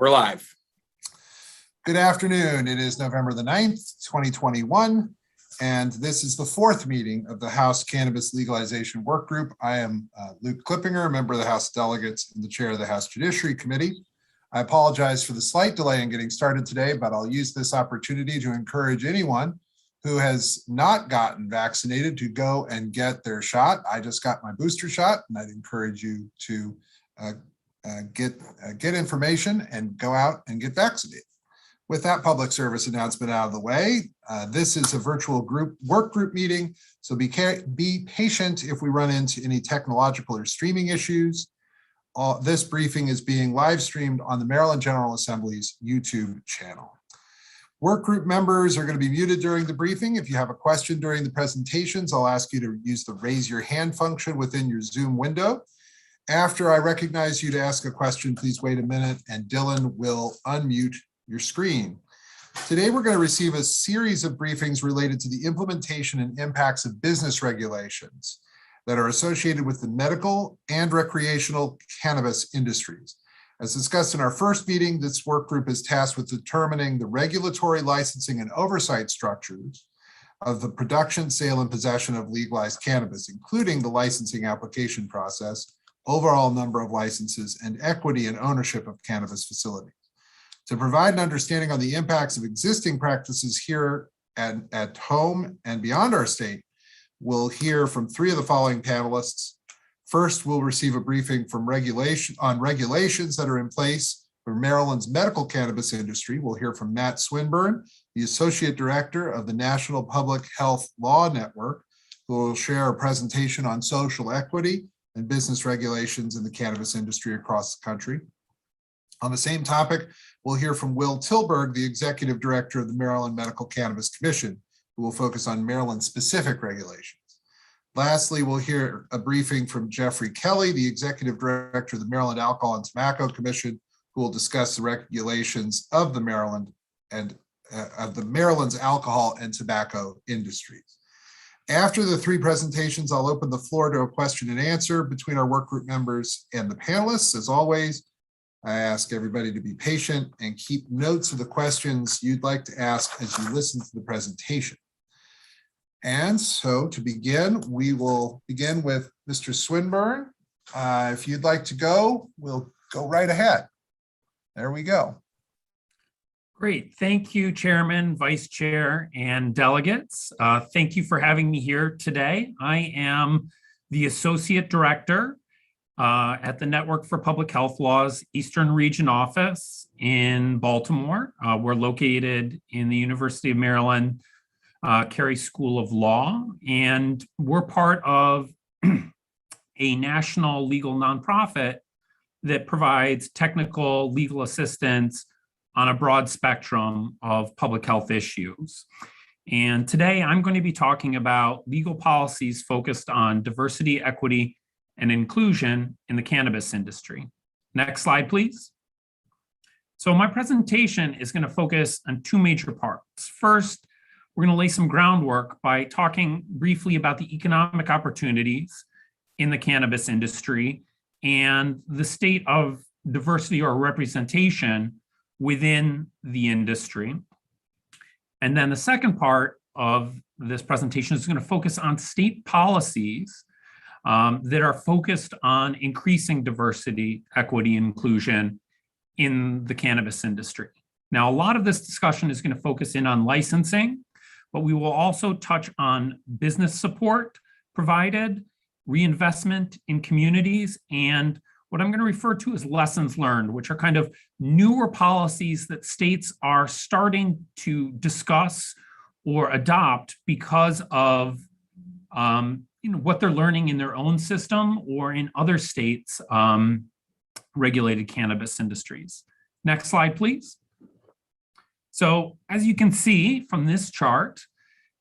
We're live. Good afternoon. It is November the 9th, 2021, and this is the fourth meeting of the House Cannabis Legalization Workgroup. I am Luke Clippinger, a member of the House Delegates and the chair of the House Judiciary Committee. I apologize for the slight delay in getting started today, but I'll use this opportunity to encourage anyone who has not gotten vaccinated to go and get their shot. I just got my booster shot, and I'd encourage you to get information and go out and get vaccinated. With that public service announcement out of the way, this is a virtual work group meeting, so be patient if we run into any technological or streaming issues. This briefing is being live streamed on the Maryland General Assembly's YouTube channel. Work group members are going to be muted during the briefing. If you have a question during the presentations, I'll ask you to use the raise your hand function within your Zoom window. After I recognize you to ask a question, please wait a minute and Dylan will unmute your screen. Today, we're going to receive a series of briefings related to the implementation and impacts of business regulations that are associated with the medical and recreational cannabis industries. As discussed in our first meeting, this work group is tasked with determining the regulatory licensing and oversight structures of the production, sale, and possession of legalized cannabis, including the licensing application process, overall number of licenses, and equity and ownership of cannabis facilities. To provide an understanding on the impacts of existing practices here at home and beyond our state, we'll hear from three of the following panelists. First, we'll receive a briefing from regulations that are in place for Maryland's medical cannabis industry. We'll hear from Matt Swinburne, the Associate Director of the National Public Health Law Network, who will share a presentation on social equity and business regulations in the cannabis industry across the country. On the same topic, we'll hear from Will Tilburg, the Executive Director of the Maryland Medical Cannabis Commission, who will focus on Maryland-specific regulations. Lastly, we'll hear a briefing from Jeffrey Kelly, the Executive Director of the Maryland Alcohol and Tobacco Commission, who will discuss the regulations of the Maryland's alcohol and tobacco industries. After the three presentations, I'll open the floor to a question and answer between our workgroup members and the panelists. As always, I ask everybody to be patient and keep notes of the questions you'd like to ask as you listen to the presentation. And so to begin, we will begin with Mr. Swinburne. If you'd like to go, we'll go right ahead. There we go. Great. Thank you, Chairman, Vice Chair, and delegates. Thank you for having me here today. I am the Associate Director at the Network for Public Health Law's Eastern Region Office in Baltimore. We're located in the University of Maryland Carey School of Law, and we're part of a national legal nonprofit that provides technical legal assistance on a broad spectrum of public health issues. And today I'm going to be talking about legal policies focused on diversity, equity, and inclusion in the cannabis industry. Next slide, please. So my presentation is going to focus on two major parts. First, we're going to lay some groundwork by talking briefly about the economic opportunities in the cannabis industry and the state of diversity or representation within the industry. And then the second part of this presentation is going to focus on state policies that are focused on increasing diversity, equity, and inclusion in the cannabis industry. Now, a lot of this discussion is going to focus in on licensing, but we will also touch on business support provided, reinvestment in communities, and what I'm going to refer to as lessons learned, which are kind of newer policies that states are starting to discuss or adopt because of what they're learning in their own system or in other states' regulated cannabis industries. Next slide, please. So as you can see from this chart,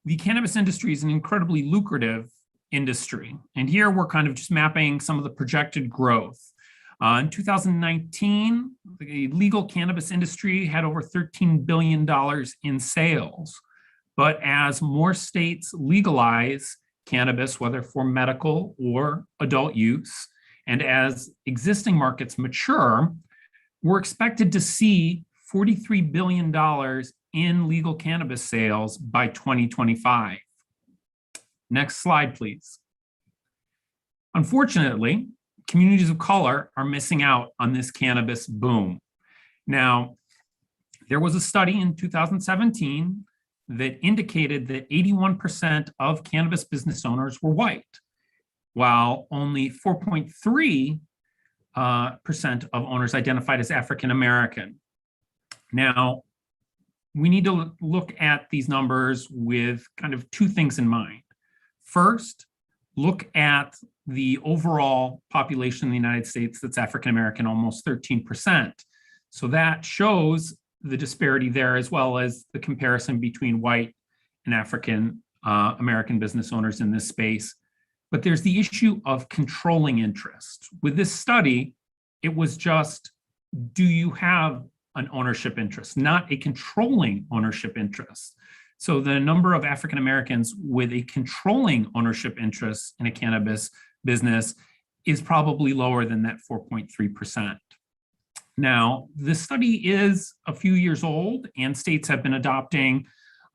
the cannabis industry is an incredibly lucrative industry. And here we're kind of just mapping some of the projected growth. In 2019, the legal cannabis industry had over $13 billion in sales. But as more states legalize cannabis, whether for medical or adult use, and as existing markets mature, we're expected to see $43 billion in legal cannabis sales by 2025. Next slide, please. Unfortunately, communities of color are missing out on this cannabis boom. Now, there was a study in 2017 that indicated that 81% of cannabis business owners were white, while only 4.3% of owners identified as African American. Now, we need to look at these numbers with kind of two things in mind. First, look at the overall population in the United States that's African American, almost 13%. So that shows the disparity there, as well as the comparison between white and African American business owners in this space. But there's the issue of controlling interest. With this study, it was just, do you have an ownership interest, not a controlling ownership interest? So the number of African Americans with a controlling ownership interest in a cannabis business is probably lower than that 4.3%. Now, this study is a few years old and states have been adopting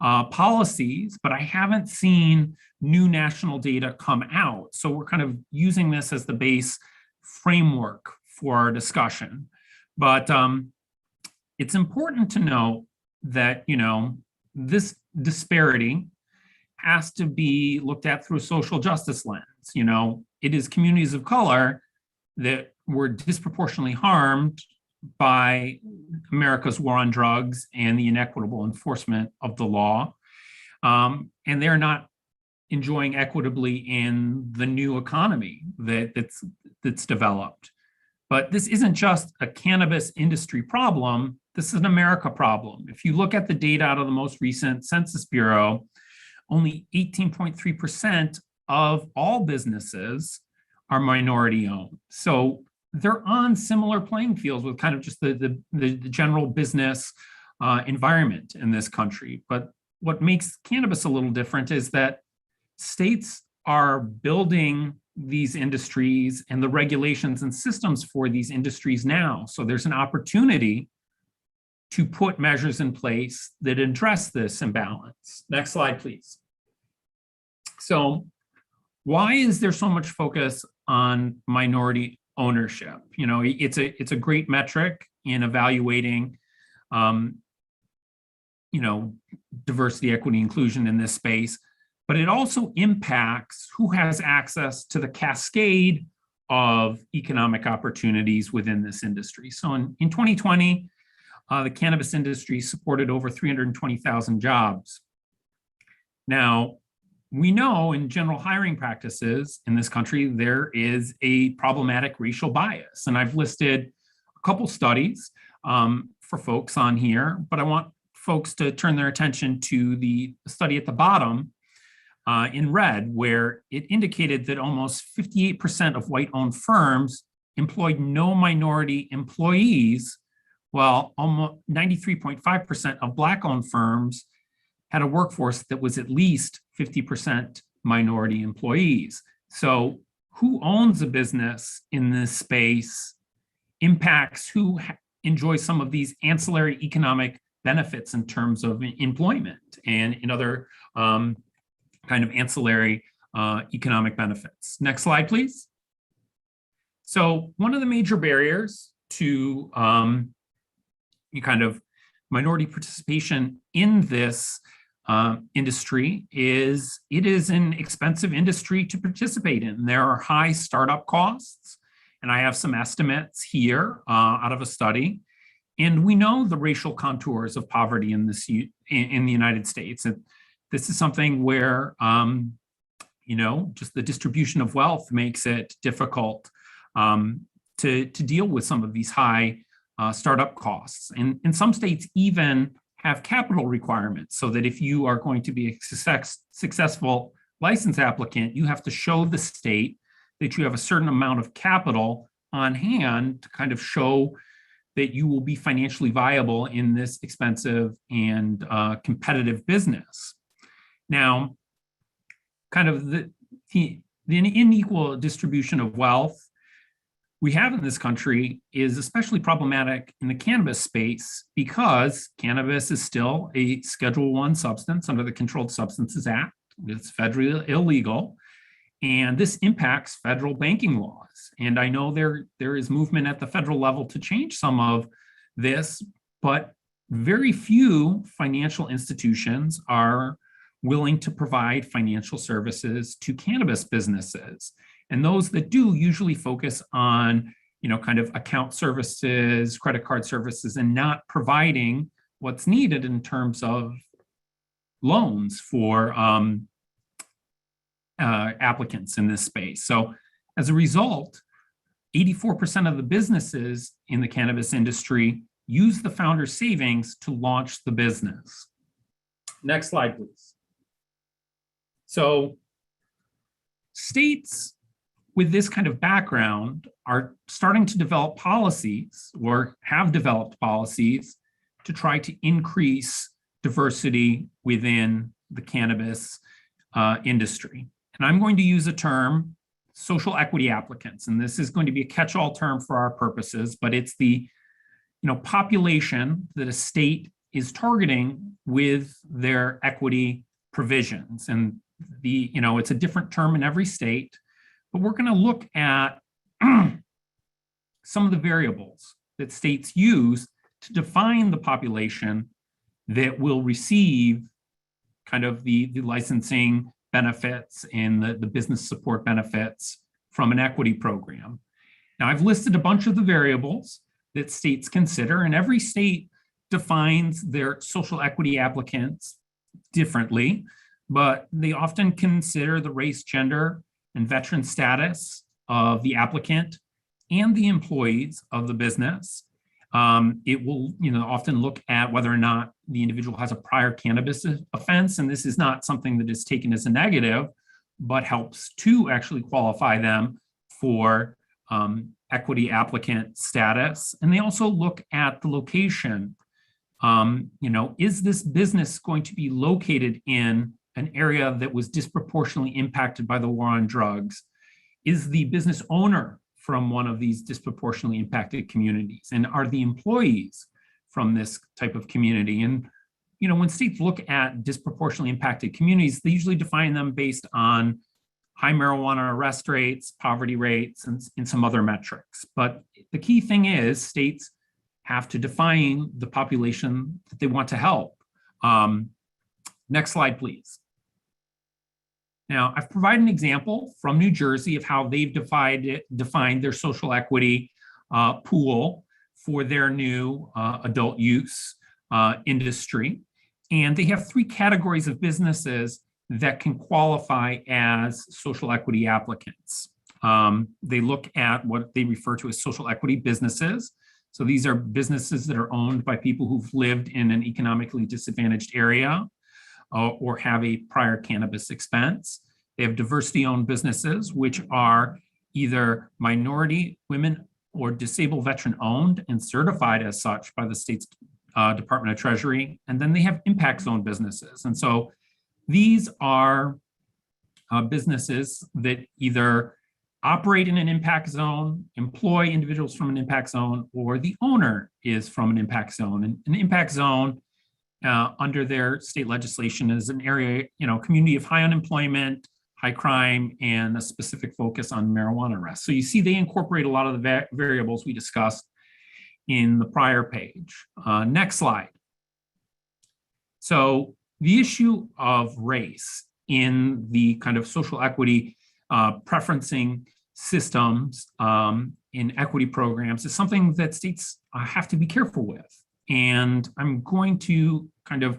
policies, but I haven't seen new national data come out. So we're kind of using this as the base framework for our discussion. But it's important to note that, this disparity has to be looked at through a social justice lens. It is communities of color that were disproportionately harmed by America's war on drugs and the inequitable enforcement of the law. And they're not enjoying equitably in the new economy that's developed. But this isn't just a cannabis industry problem, this is an America problem. If you look at the data out of the most recent Census Bureau, only 18.3% of all businesses are minority owned. So they're on similar playing fields with kind of just the general business environment in this country. But what makes cannabis a little different is that states are building these industries and the regulations and systems for these industries now. So there's an opportunity to put measures in place that address this imbalance. Next slide, please. So why is there so much focus on minority ownership? It's a great metric in evaluating diversity, equity, inclusion in this space, but it also impacts who has access to the cascade of economic opportunities within this industry. So in 2020, the cannabis industry supported over 320,000 jobs. Now, we know in general hiring practices in this country, there is a problematic racial bias. And I've listed a couple studies for folks on here, but I want folks to turn their attention to the study at the bottom in red, where it indicated that almost 58% of white-owned firms employed no minority employees, while almost 93.5% of Black-owned firms had a workforce that was at least 50% minority employees. So who owns a business in this space impacts who enjoys some of these ancillary economic benefits in terms of employment and in other kind of ancillary economic benefits. Next slide, please. So one of the major barriers to kind of minority participation in this industry is it is an expensive industry to participate in. There are high startup costs, and I have some estimates here out of a study. And we know the racial contours of poverty in the United States. And this is something where just the distribution of wealth makes it difficult to deal with some of these high startup costs. And some states even have capital requirements so that if you are going to be a successful license applicant, you have to show the state that you have a certain amount of capital on hand to kind of show that you will be financially viable in this expensive and competitive business. Now, kind of the unequal distribution of wealth we have in this country is especially problematic in the cannabis space because cannabis is still a Schedule I substance under the Controlled Substances Act. It's federally illegal, and this impacts federal banking laws. And I know there is movement at the federal level to change some of this, but very few financial institutions are willing to provide financial services to cannabis businesses. And those that do usually focus on, kind of account services, credit card services, and not providing what's needed in terms of loans for applicants in this space. So as a result, 84% of the businesses in the cannabis industry use the founder's savings to launch the business. Next slide, please. So states with this kind of background are starting to develop policies or have developed policies to try to increase diversity within the cannabis industry. And I'm going to use a term, social equity applicants, and this is going to be a catch-all term for our purposes, but it's the population that a state is targeting with their equity provisions. And it's a different term in every state, but we're going to look at some of the variables that states use to define the population that will receive kind of the licensing benefits and the business support benefits from an equity program. Now, I've listed a bunch of the variables that states consider, and every state defines their social equity applicants differently, but they often consider the race, gender, and veteran status of the applicant and the employees of the business. It will, often look at whether or not the individual has a prior cannabis offense, and this is not something that is taken as a negative, but helps to actually qualify them for equity applicant status. And they also look at the location. Is this business going to be located in an area that was disproportionately impacted by the war on drugs? Is the business owner from one of these disproportionately impacted communities? And are the employees from this type of community? And, when states look at disproportionately impacted communities, they usually define them based on high marijuana arrest rates, poverty rates, and some other metrics. But the key thing is states have to define the population that they want to help. Next slide, please. Now, I've provided an example from New Jersey of how they've defined their social equity pool for their new adult use industry. And they have 3 categories of businesses that can qualify as social equity applicants. They look at what they refer to as social equity businesses. So these are businesses that are owned by people who've lived in an economically disadvantaged area or have a prior cannabis expense. They have diversity-owned businesses, which are either minority, women, or disabled veteran-owned and certified as such by the state's Department of Treasury. And then they have impact zone businesses. And so these are businesses that either operate in an impact zone, employ individuals from an impact zone, or the owner is from an impact zone. And an impact zone under their state legislation is an area, community of high unemployment, high crime, and a specific focus on marijuana arrests. So you see they incorporate a lot of the variables we discussed in the prior page. Next slide. So the issue of race in the kind of social equity preferencing systems in equity programs is something that states have to be careful with. And I'm going to kind of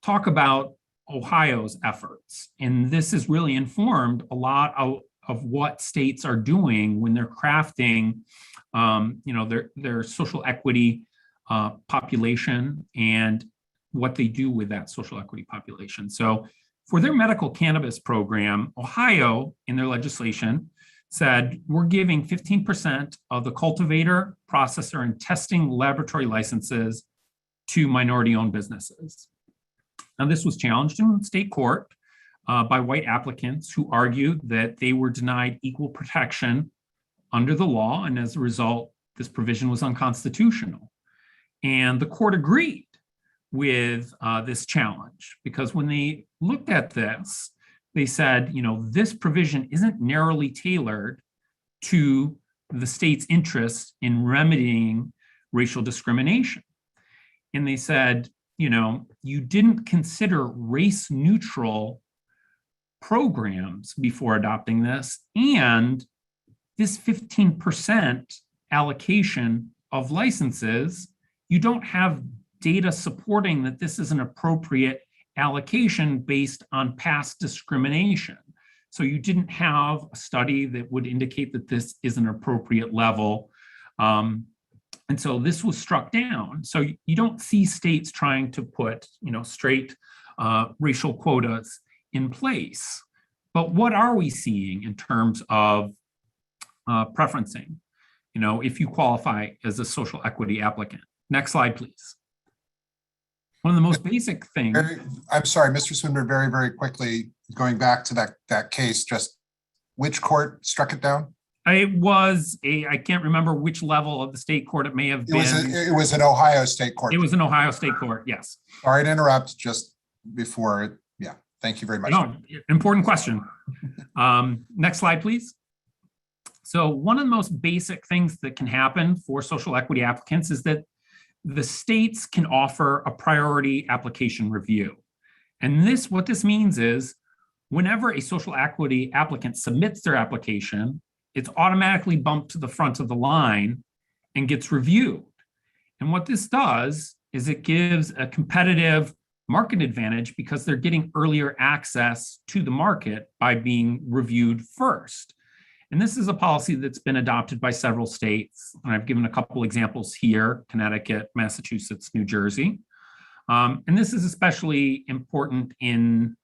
talk about Ohio's efforts. And this is really informed a lot of what states are doing when they're crafting their social equity population and what they do with that social equity population. So for their medical cannabis program, Ohio, in their legislation, said we're giving 15% of the cultivator, processor, and testing laboratory licenses to minority-owned businesses. Now, this was challenged in state court by white applicants who argued that they were denied equal protection under the law, and as a result, this provision was unconstitutional. And the court agreed with this challenge, because when they looked at this, they said, this provision isn't narrowly tailored to the state's interest in remedying racial discrimination. And they said, you didn't consider race neutral programs before adopting this, and this 15% allocation of licenses, you don't have data supporting that this is an appropriate allocation based on past discrimination. So you didn't have a study that would indicate that this is an appropriate level. And so this was struck down. So you don't see states trying to put, straight racial quotas in place. But what are we seeing in terms of preferencing, if you qualify as a social equity applicant? Next slide, please. One of the most basic things. I'm sorry, Mr. Swinburne, very, very quickly, going back to that case, just which court struck it down? I can't remember which level of the state court it may have been. It was an Ohio state court. It was an Ohio state court, yes. Sorry to interrupt just before. Yeah, thank you very much. No, important question. Next slide, please. So one of the most basic things that can happen for social equity applicants is that the states can offer a priority application review. And what this means is whenever a social equity applicant submits their application, it's automatically bumped to the front of the line and gets reviewed. And what this does is it gives a competitive market advantage because they're getting earlier access to the market by being reviewed first. And this is a policy that's been adopted by several states. And I've given a couple examples here: Connecticut, Massachusetts, New Jersey. And this is especially important in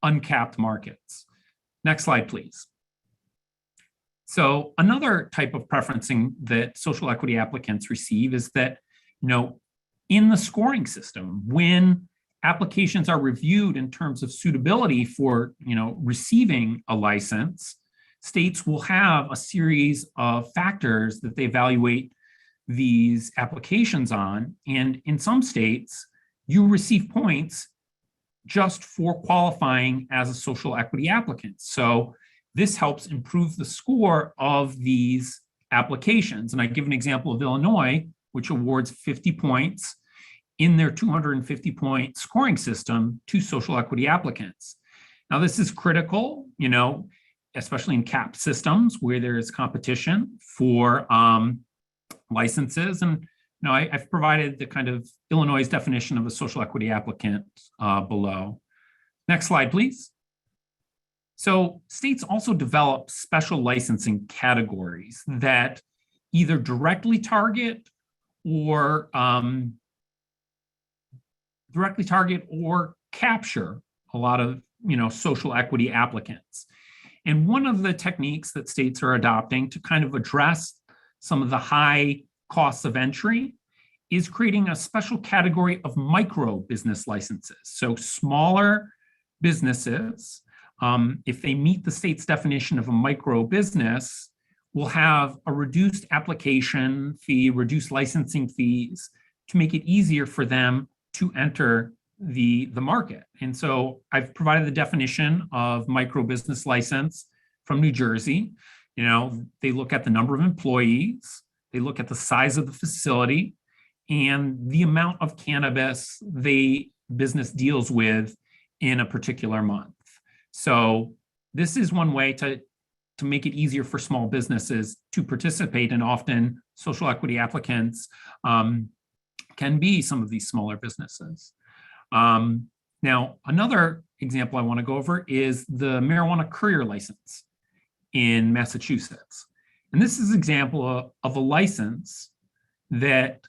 uncapped markets. Next slide, please. So another type of preferencing that social equity applicants receive is that, in the scoring system, when applications are reviewed in terms of suitability for, receiving a license, states will have a series of factors that they evaluate these applications on. And in some states, you receive points just for qualifying as a social equity applicant. So this helps improve the score of these applications. And I give an example of Illinois, which awards 50 points in their 250-point scoring system to social equity applicants. Now, this is critical, especially in capped systems where there is competition for licenses. And I've provided the kind of Illinois' definition of a social equity applicant below. Next slide, please. So states also develop special licensing categories that either directly target or capture a lot of social equity applicants. And one of the techniques that states are adopting to kind of address some of the high costs of entry is creating a special category of micro business licenses. So smaller businesses, if they meet the state's definition of a micro business, will have a reduced application fee, reduced licensing fees to make it easier for them to enter the market. And so I've provided the definition of micro business license from New Jersey. They look at the number of employees, they look at the size of the facility, and the amount of cannabis the business deals with in a particular month. So this is one way to make it easier for small businesses to participate, and often social equity applicants can be some of these smaller businesses. Now, another example I want to go over is the marijuana courier license in Massachusetts. And this is an example of a license that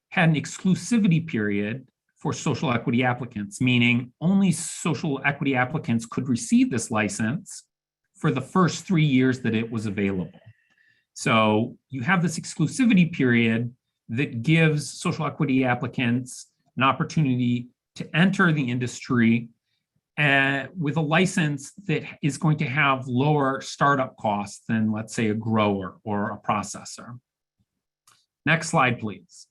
had an exclusivity period for social equity applicants, meaning only social equity applicants could receive this license for the first 3 years that it was available. So you have this exclusivity period that gives social equity applicants an opportunity to enter the industry with a license that is going to have lower startup costs than, let's say, a grower or a processor. Next slide, please.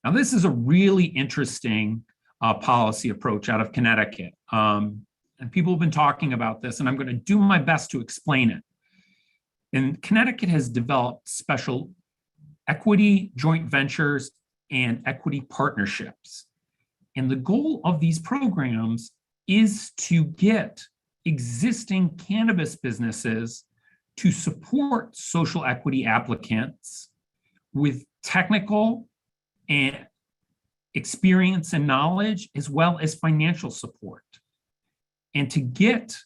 Now, this is a really interesting policy approach out of Connecticut. And people have been talking about this, and I'm going to do my best to explain it. And Connecticut has developed special equity joint ventures and equity partnerships. And the goal of these programs is to get existing cannabis businesses to support social equity applicants with technical and experience and knowledge, as well as financial support. And to get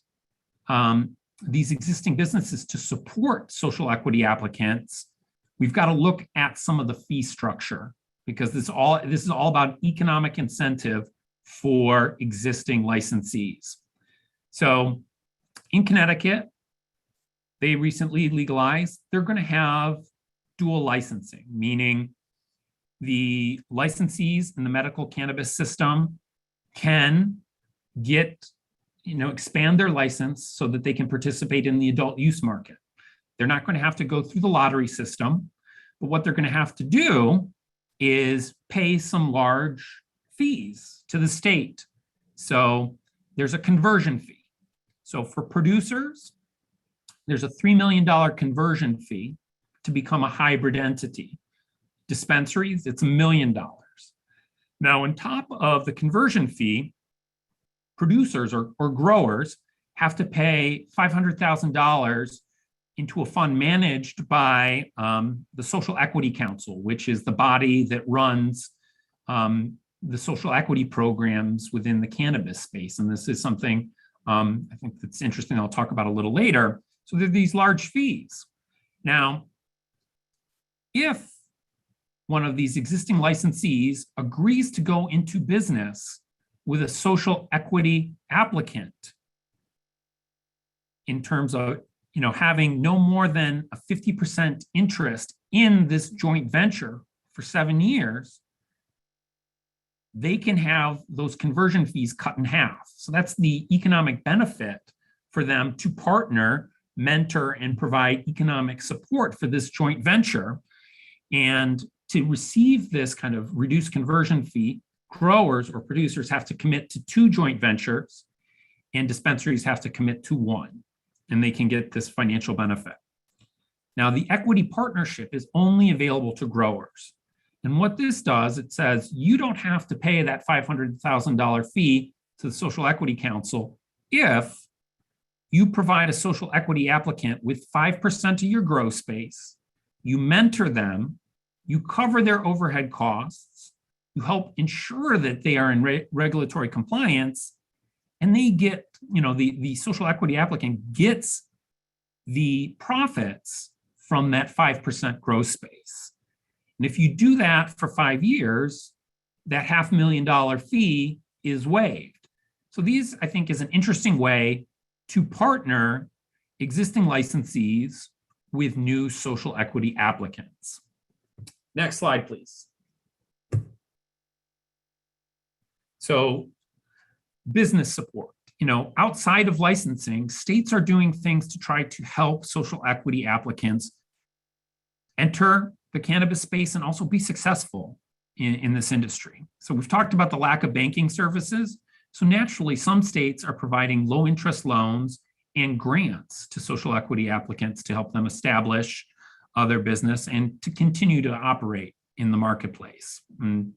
these existing businesses to support social equity applicants, we've got to look at some of the fee structure, because this is all about economic incentive for existing licensees. So in Connecticut, they recently legalized, they're going to have dual licensing, meaning the licensees in the medical cannabis system can expand their license so that they can participate in the adult use market. They're not going to have to go through the lottery system, but what they're going to have to do is pay some large fees to the state. So there's a conversion fee. So for producers, there's a $3 million conversion fee to become a hybrid entity. Dispensaries, it's $1 million. Now, on top of the conversion fee, producers or growers have to pay $500,000 into a fund managed by the Social Equity Council, which is the body that runs the social equity programs within the cannabis space. And this is something I think that's interesting, I'll talk about a little later. So there are these large fees. Now, if one of these existing licensees agrees to go into business with a social equity applicant in terms of having no more than a 50% interest in this joint venture for 7 years, they can have those conversion fees cut in half. So that's the economic benefit for them to partner, mentor, and provide economic support for this joint venture. And to receive this kind of reduced conversion fee, growers or producers have to commit to 2 joint ventures, and dispensaries have to commit to 1, and they can get this financial benefit. Now, the equity partnership is only available to growers. And what this does, it says you don't have to pay that $500,000 fee to the Social Equity Council if you provide a social equity applicant with 5% of your grow space, you mentor them, you cover their overhead costs, you help ensure that they are in regulatory compliance, and they get, the social equity applicant gets the profits from that 5% grow space. And if you do that for 5 years, that $500,000 fee is waived. So these, I think, is an interesting way to partner existing licensees with new social equity applicants. Next slide, please. So business support. Outside of licensing, states are doing things to try to help social equity applicants enter the cannabis space and also be successful in this industry. So we've talked about the lack of banking services. So naturally, some states are providing low interest loans and grants to social equity applicants to help them establish their business and to continue to operate in the marketplace. And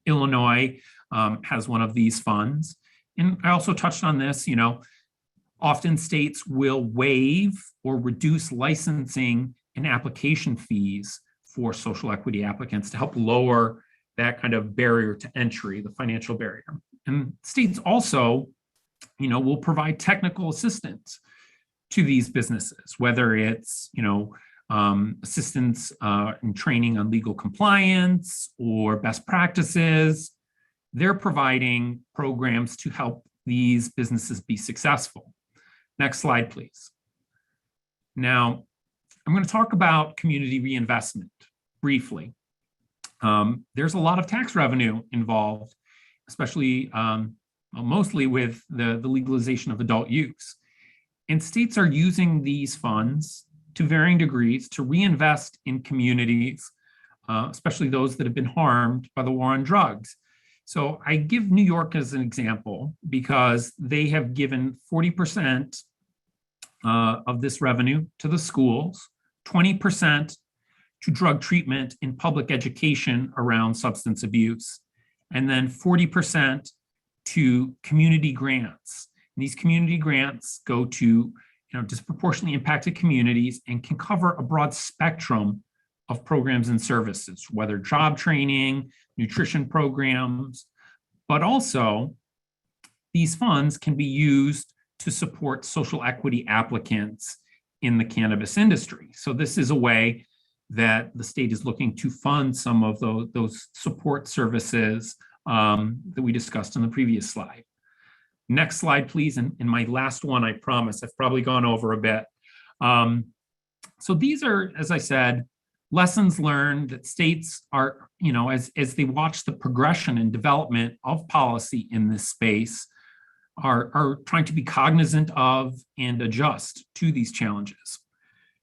Illinois has one of these funds. And I also touched on this, often states will waive or reduce licensing and application fees for social equity applicants to help lower that kind of barrier to entry, the financial barrier. And states also, will provide technical assistance to these businesses, whether it's, assistance in training on legal compliance or best practices. They're providing programs to help these businesses be successful. Next slide, please. Now, I'm going to talk about community reinvestment briefly. There's a lot of tax revenue involved, especially mostly with the legalization of adult use. And states are using these funds to varying degrees to reinvest in communities, especially those that have been harmed by the war on drugs. So I give New York as an example because they have given 40% of this revenue to the schools, 20% to drug treatment in public education around substance abuse, and then 40% to community grants. And these community grants go to disproportionately impacted communities and can cover a broad spectrum of programs and services, whether job training, nutrition programs, but also these funds can be used to support social equity applicants in the cannabis industry. So this is a way that the state is looking to fund some of those support services that we discussed in the previous slide. Next slide, please. And my last one, I promise, I've probably gone over a bit. So these are, as I said, lessons learned that states are, as they watch the progression and development of policy in this space, are trying to be cognizant of and adjust to these challenges.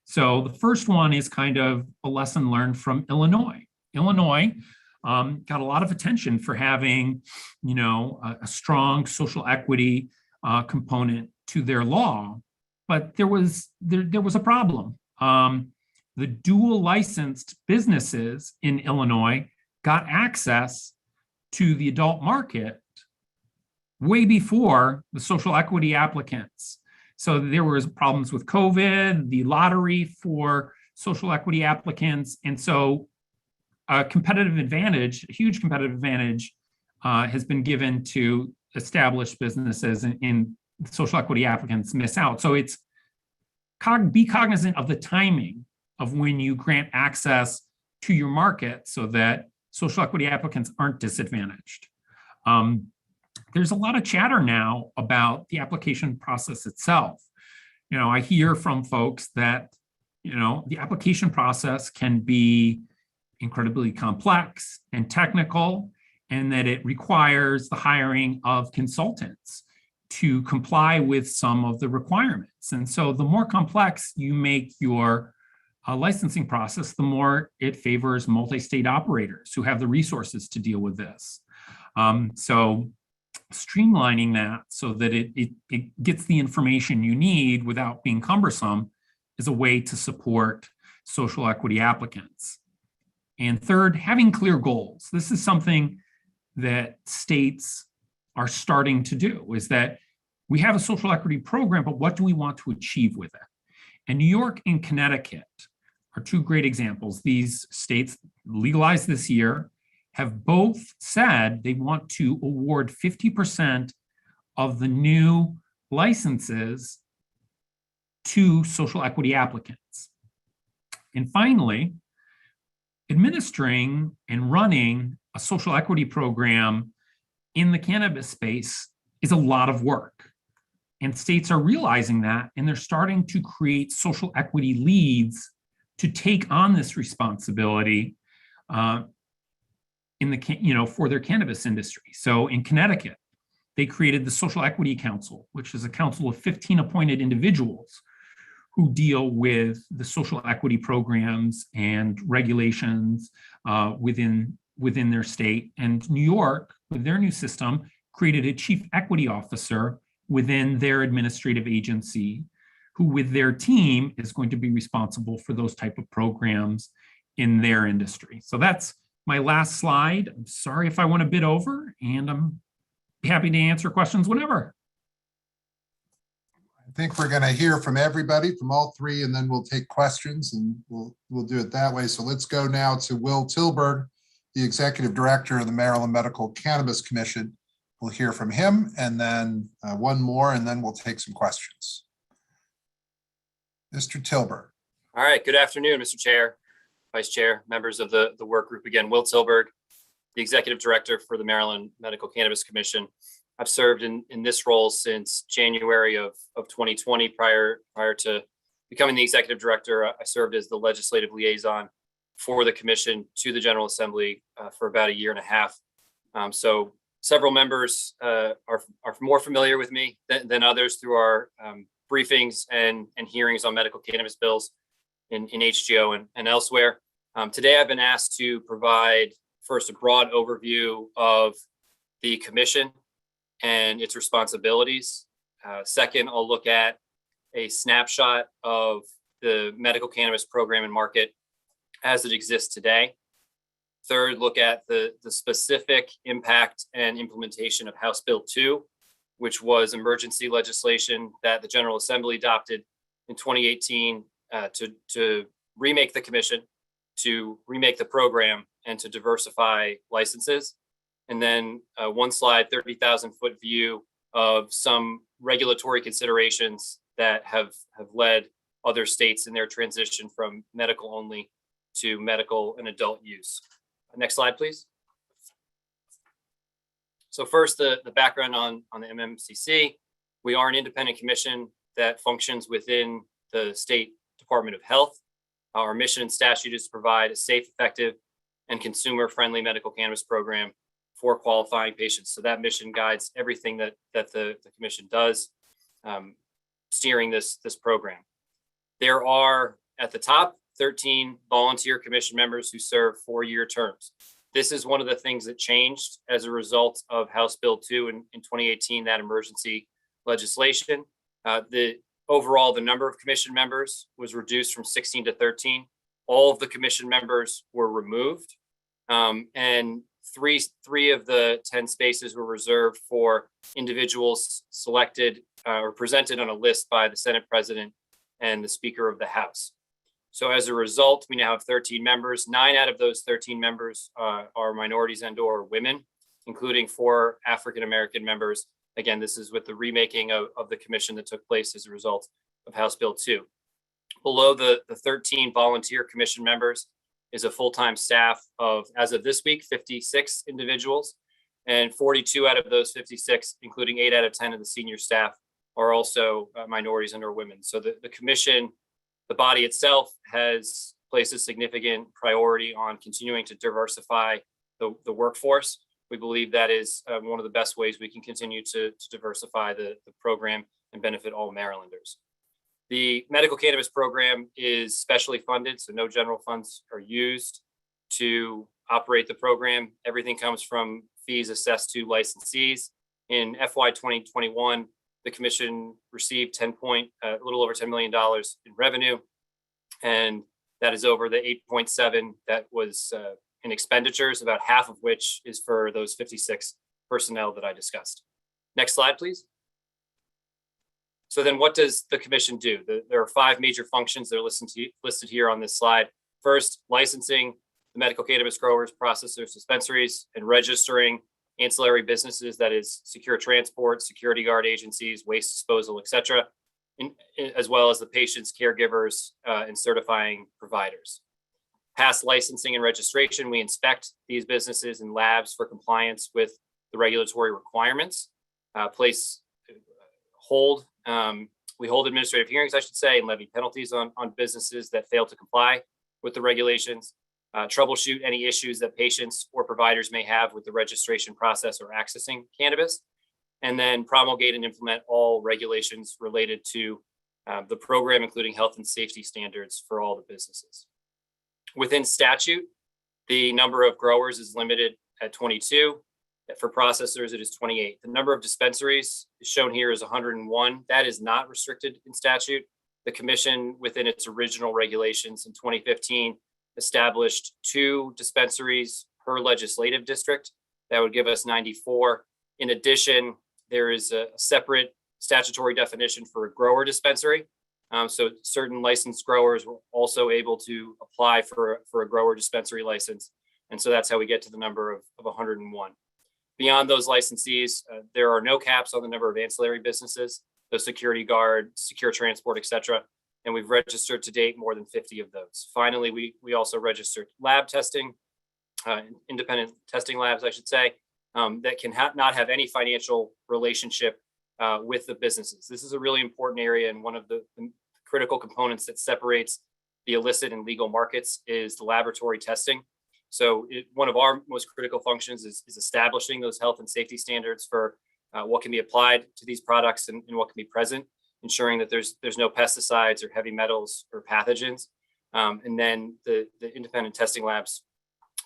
So the first one is kind of a lesson learned from Illinois. Illinois got a lot of attention for having, a strong social equity component to their law, but there was a problem. The dual licensed businesses in Illinois got access to the adult market way before the social equity applicants. So there was problems with COVID, the lottery for social equity applicants. And so a competitive advantage, a huge competitive advantage has been given to established businesses, and social equity applicants miss out. So it's be cognizant of the timing of when you grant access to your market so that social equity applicants aren't disadvantaged. There's a lot of chatter now about the application process itself. I hear from folks that, the application process can be incredibly complex and technical, and that it requires the hiring of consultants to comply with some of the requirements. And so the more complex you make your licensing process, the more it favors multi-state operators who have the resources to deal with this. So streamlining that so that it gets the information you need without being cumbersome is a way to support social equity applicants. And third, having clear goals. This is something that states are starting to do, is that we have a social equity program, but what do we want to achieve with it? And New York and Connecticut are two great examples. These states legalized this year have both said they want to award 50% of the new licenses to social equity applicants. And finally, administering and running a social equity program in the cannabis space is a lot of work. And states are realizing that, and they're starting to create social equity leads to take on this responsibility for their cannabis industry. So in Connecticut, they created the Social Equity Council, which is a council of 15 appointed individuals who deal with the social equity programs and regulations within their state. And New York, with their new system, created a chief equity officer within their administrative agency, who with their team is going to be responsible for those type of programs in their industry. So that's my last slide. I'm sorry if I went a bit over, and I'm happy to answer questions whenever. I think we're going to hear from everybody, from all three, and then we'll take questions, and we'll do it that way. So let's go now to Will Tilburg, the Executive Director of the Maryland Medical Cannabis Commission. We'll hear from him, and then one more, and then we'll take some questions. Mr. Tilburg. All right. Good afternoon, Mr. Chair, Vice Chair, members of the work group. Again, Will Tilburg, the Executive Director for the Maryland Medical Cannabis Commission. I've served in this role since January of 2020. Prior to becoming the Executive Director, I served as the legislative liaison for the commission to the General Assembly for about a year and a half. So Several members are more familiar with me than others through our briefings and hearings on medical cannabis bills in HGO and elsewhere. Today, I've been asked to provide first a broad overview of the commission and its responsibilities. Second, I'll look at a snapshot of the medical cannabis program and market as it exists today. Third, look at the specific impact and implementation of House Bill 2, which was emergency legislation that the General Assembly adopted in 2018 to remake the commission, to remake the program, and to diversify licenses. And then one slide, 30,000 foot view of some regulatory considerations that have led other states in their transition from medical only to medical and adult use. Next slide, please. So first, the background on the MMCC. We are an independent commission that functions within the State Department of Health. Our mission and statute is to provide a safe, effective, and consumer-friendly medical cannabis program for qualifying patients. So that mission guides everything that the commission does, steering this program. There are, at the top, 13 volunteer commission members who serve 4-year terms. This is one of the things that changed as a result of House Bill 2 in 2018, that emergency legislation. Overall, the number of commission members was reduced from 16 to 13. All of the commission members were removed, and three of the 10 spaces were reserved for individuals selected or presented on a list by the Senate President and the Speaker of the House. So as a result, we now have 13 members. 9 out of those 13 members are minorities and/or women, including 4 African-American members. Again, this is with the remaking of the commission that took place as a result of House Bill 2. Below the 13 volunteer commission members is a full-time staff of, as of this week, 56 individuals. And 42 out of those 56, including 8 out of 10 of the senior staff, are also minorities and/or women. So the commission, the body itself, has placed a significant priority on continuing to diversify the workforce. We believe that is one of the best ways we can continue to diversify the program and benefit all Marylanders. The medical cannabis program is specially funded, so no general funds are used to operate the program. Everything comes from fees assessed to licensees. In FY 2021, the commission received a little over $10 million in revenue, and that is over the 8.7 that was in expenditures, about half of which is for those 56 personnel that I discussed. Next slide, please. So then what does the commission do? There are 5 major functions that are listed here on this slide. First, licensing the medical cannabis growers, processors, dispensaries, and registering ancillary businesses, that is secure transport, security guard agencies, waste disposal, et cetera, as well as the patients, caregivers, and certifying providers. Past licensing and registration, we inspect these businesses and labs for compliance with the regulatory requirements. We hold administrative hearings, I should say, and levy penalties on businesses that fail to comply with the regulations. Troubleshoot any issues that patients or providers may have with the registration process or accessing cannabis, and then promulgate and implement all regulations related to the program, including health and safety standards for all the businesses. Within statute, the number of growers is limited at 22. For processors, it is 28. The number of dispensaries is shown here as 101. That is not restricted in statute. The commission, within its original regulations in 2015, established 2 dispensaries per legislative district. That would give us 94. In addition, there is a separate statutory definition for a grower dispensary. So certain licensed growers were also able to apply for a grower dispensary license. And so that's how we get to the number of 101. Beyond those licensees, there are no caps on the number of ancillary businesses, the security guard, secure transport, et cetera. And we've registered to date more than 50 of those. Finally, we also registered lab testing, independent testing labs, I should say, that can not have any financial relationship with the businesses. This is a really important area, and one of the critical components that separates the illicit and legal markets is the laboratory testing. So one of our most critical functions is establishing those health and safety standards for what can be applied to these products and what can be present, ensuring that there's no pesticides or heavy metals or pathogens. And then the independent testing labs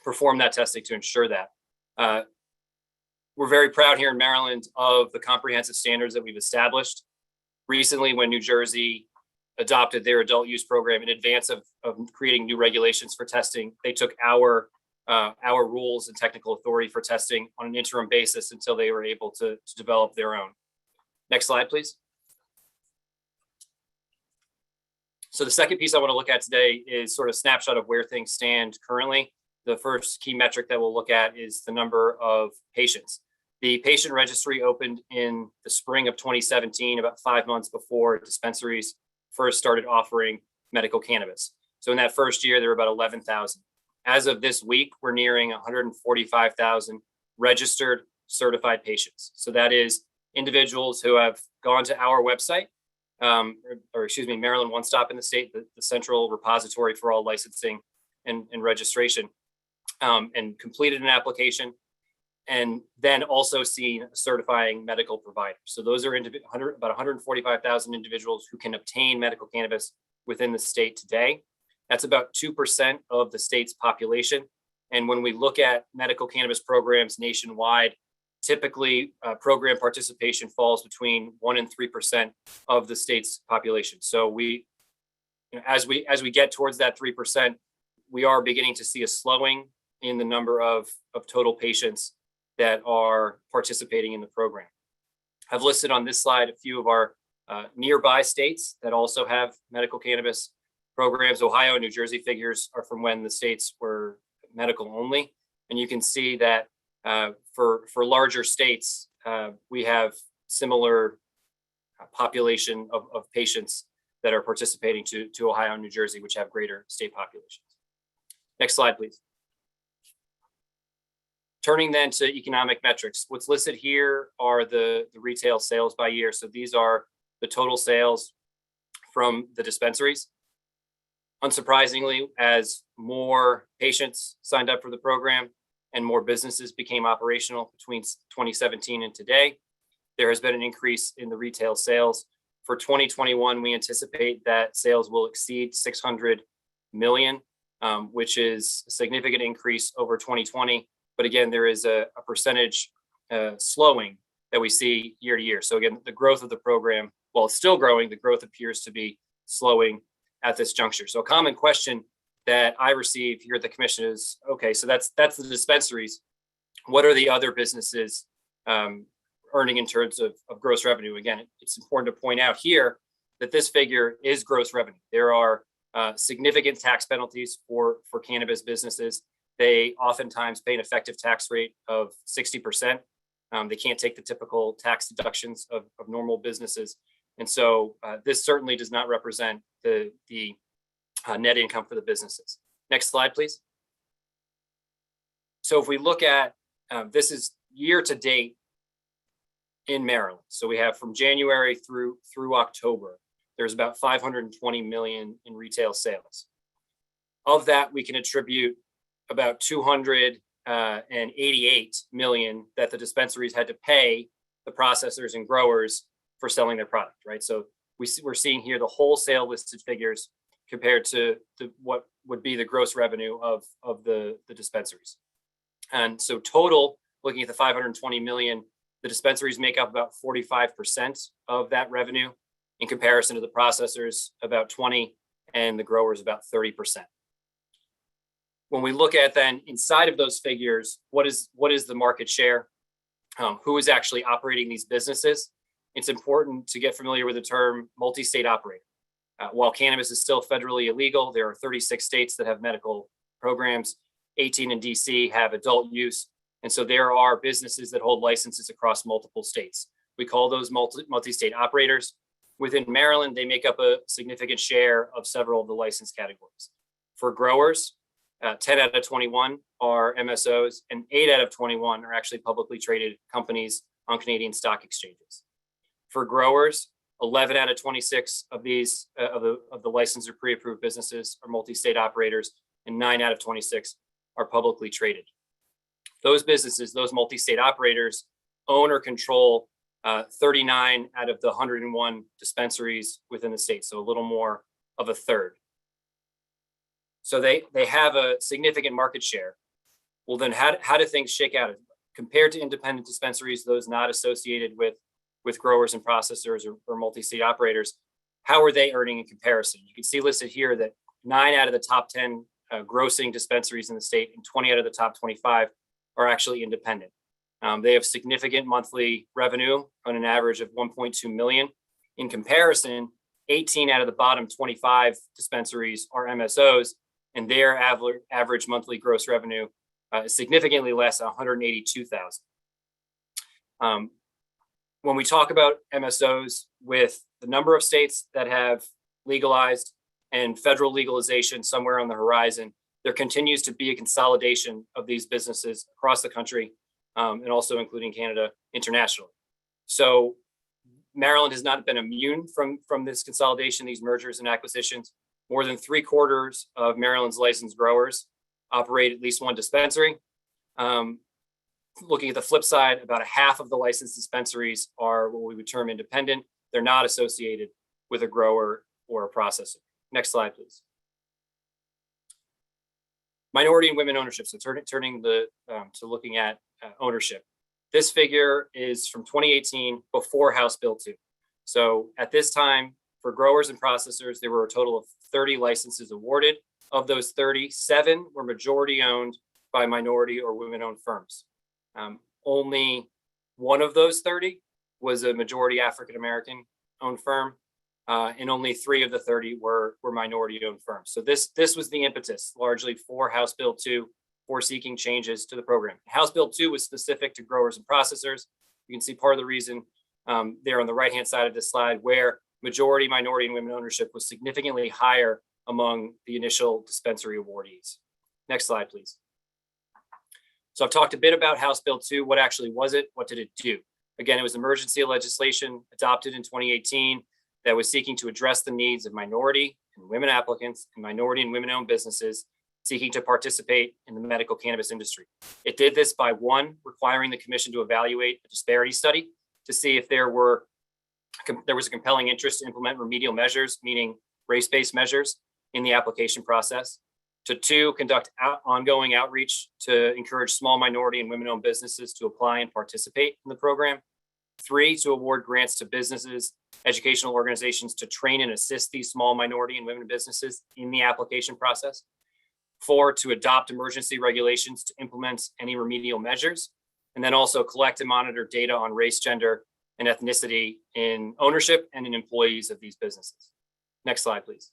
perform that testing to ensure that. We're very proud here in Maryland of the comprehensive standards that we've established. Recently, when New Jersey adopted their adult use program in advance of creating new regulations for testing, they took our rules and technical authority for testing on an interim basis until they were able to develop their own. Next slide, please. So the second piece I want to look at today is sort of a snapshot of where things stand currently. The first key metric that we'll look at is the number of patients. The patient registry opened in the spring of 2017, about 5 months before dispensaries first started offering medical cannabis. So in that first year, there were about 11,000. As of this week, we're nearing 145,000 registered certified patients. So that is individuals who have gone to our website, Maryland One Stop in the state, the central repository for all licensing and registration, and completed an application, and then also seen a certifying medical provider. So those are about 145,000 individuals who can obtain medical cannabis within the state today. That's about 2% of the state's population. And when we look at medical cannabis programs nationwide, typically program participation falls between 1% and 3% of the state's population. So as we get towards that 3%, we are beginning to see a slowing in the number of total patients that are participating in the program. I've listed on this slide a few of our nearby states that also have medical cannabis programs. Ohio and New Jersey figures are from when the states were medical only. And you can see that for larger states, we have similar population of patients that are participating to Ohio and New Jersey, which have greater state populations. Next slide, please. Turning then to economic metrics, what's listed here are the retail sales by year. So these are the total sales from the dispensaries. Unsurprisingly, as more patients signed up for the program and more businesses became operational between 2017 and today, there has been an increase in the retail sales. For 2021, we anticipate that sales will exceed 600 million, which is a significant increase over 2020. But again, there is a percentage slowing that we see year to year. So again, the growth of the program, while it's still growing, the growth appears to be slowing at this juncture. So a common question that I receive here at the commission is, okay, so that's the dispensaries. What are the other businesses earning in terms of gross revenue? Again, it's important to point out here that this figure is gross revenue. There are significant tax penalties for cannabis businesses. They oftentimes pay an effective tax rate of 60%. They can't take the typical tax deductions of normal businesses. And so this certainly does not represent the net income for the businesses. Next slide, please. So if we look at, this is year to date in Maryland. So we have from January through October, there's about 520 million in retail sales. Of that, we can attribute about 288 million that the dispensaries had to pay the processors and growers for selling their product, right? So we're seeing here the wholesale listed figures compared to what would be the gross revenue of the dispensaries. And so total, looking at the 520 million, the dispensaries make up about 45% of that revenue in comparison to the processors, about 20, and the growers about 30%. When we look at then inside of those figures, what is the market share? Who is actually operating these businesses? It's important to get familiar with the term multi-state operator. While cannabis is still federally illegal, there are 36 states that have medical programs. 18 in DC have adult use. And so there are businesses that hold licenses across multiple states. We call those multi-state operators. Within Maryland, they make up a significant share of several of the license categories. For growers, 10 out of 21 are MSOs, and 8 out of 21 are actually publicly traded companies on Canadian stock exchanges. For growers, 11 out of 26 of these of the licensed or pre-approved businesses are multi-state operators, and 9 out of 26 are publicly traded. Those businesses, those multi-state operators, own or control 39 out of the 101 dispensaries within the state, so a little more of a third. So they have a significant market share. Well, then how do things shake out? Compared to independent dispensaries, those not associated with growers and processors or multi-state operators, how are they earning in comparison? You can see listed here that 9 out of the top 10 grossing dispensaries in the state and 20 out of the top 25 are actually independent. They have significant monthly revenue on an average of 1.2 million. In comparison, 18 out of the bottom 25 dispensaries are MSOs, and their average monthly gross revenue is significantly less, 182,000. When we talk about MSOs, with the number of states that have legalized and federal legalization somewhere on the horizon, there continues to be a consolidation of these businesses across the country, and also including Canada internationally. So Maryland has not been immune from this consolidation, these mergers and acquisitions. More than 3/4 of Maryland's licensed growers operate at least one dispensary. Looking at the flip side, about a half of the licensed dispensaries are what we would term independent. They're not associated with a grower or a processor. Next slide, please. Minority and women ownership. So turning to looking at ownership. This figure is from 2018, before House Bill 2. So at this time, for growers and processors, there were a total of 30 licenses awarded. Of those 30, 7 were majority owned by minority or women-owned firms. Only one of those 30 was a majority African-American owned firm, and only 3 of the 30 were minority owned firms. So this was the impetus largely for House Bill 2 for seeking changes to the program. House Bill 2 was specific to growers and processors. You can see part of the reason there on the right-hand side of this slide, where majority, minority, and women ownership was significantly higher among the initial dispensary awardees. Next slide, please. So I've talked a bit about House Bill 2. What actually was it? What did it do? Again, it was emergency legislation adopted in 2018 that was seeking to address the needs of minority and women applicants and minority and women-owned businesses seeking to participate in the medical cannabis industry. It did this by, 1, requiring the commission to evaluate a disparity study to see if there was a compelling interest to implement remedial measures, meaning race-based measures, in the application process. To 2, conduct ongoing outreach to encourage small minority and women-owned businesses to apply and participate in the program. 3, to award grants to businesses, educational organizations to train and assist these small minority and women businesses in the application process. 4, to adopt emergency regulations to implement any remedial measures, and then also collect and monitor data on race, gender, and ethnicity in ownership and in employees of these businesses. Next slide, please.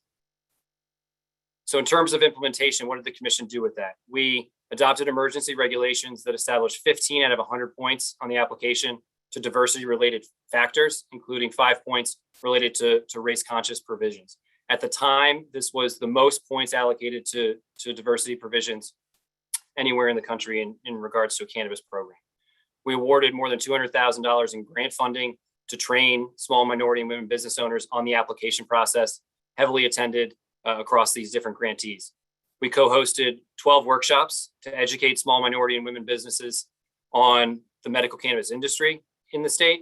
So in terms of implementation, what did the commission do with that? We adopted emergency regulations that established 15 out of 100 points on the application to diversity-related factors, including 5 points related to race-conscious provisions. At the time, this was the most points allocated to diversity provisions anywhere in the country in regards to a cannabis program. We awarded more than $200,000 in grant funding to train small minority and women business owners on the application process, heavily attended across these different grantees. We co-hosted 12 workshops to educate small minority and women businesses on the medical cannabis industry in the state,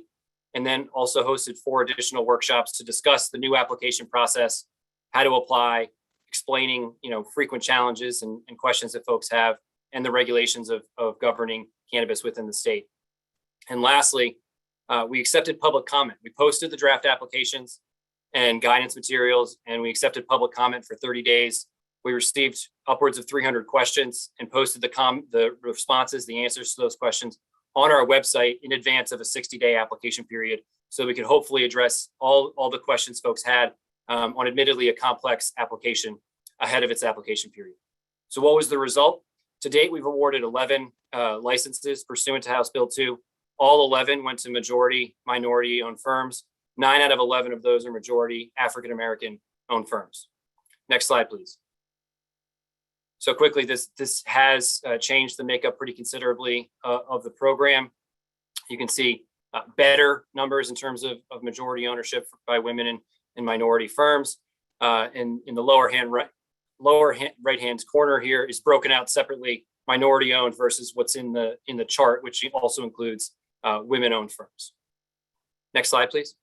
and then also hosted 4 additional workshops to discuss the new application process, how to apply, explaining frequent challenges and questions that folks have, and the regulations of governing cannabis within the state. And lastly, we accepted public comment. We posted the draft applications and guidance materials, and we accepted public comment for 30 days. We received upwards of 300 questions and posted the responses, the answers to those questions on our website in advance of a 60-day application period, so we could hopefully address all the questions folks had on admittedly a complex application ahead of its application period. So what was the result? To date, we've awarded 11 licenses pursuant to House Bill 2. All 11 went to majority minority-owned firms. 9 out of 11 of those are majority African-American owned firms. Next slide, please. So quickly, this has changed the makeup pretty considerably of the program. You can see better numbers in terms of majority ownership by women and minority firms. And in the lower right-hand corner here is broken out separately minority owned versus what's in the chart, which also includes women owned firms. Next slide, please.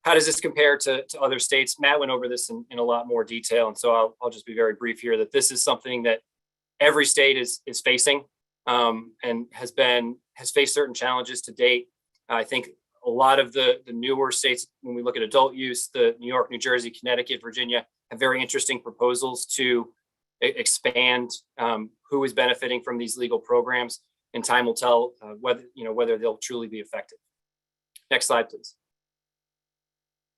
How does this compare to other states? Matt went over this in a lot more detail, and so I'll just be very brief here, that this is something that every state is facing and has faced certain challenges to date. I think a lot of the newer states, when we look at adult use, the New York, New Jersey, Connecticut, Virginia, have very interesting proposals to expand who is benefiting from these legal programs, and time will tell whether they'll truly be effective. Next slide, please.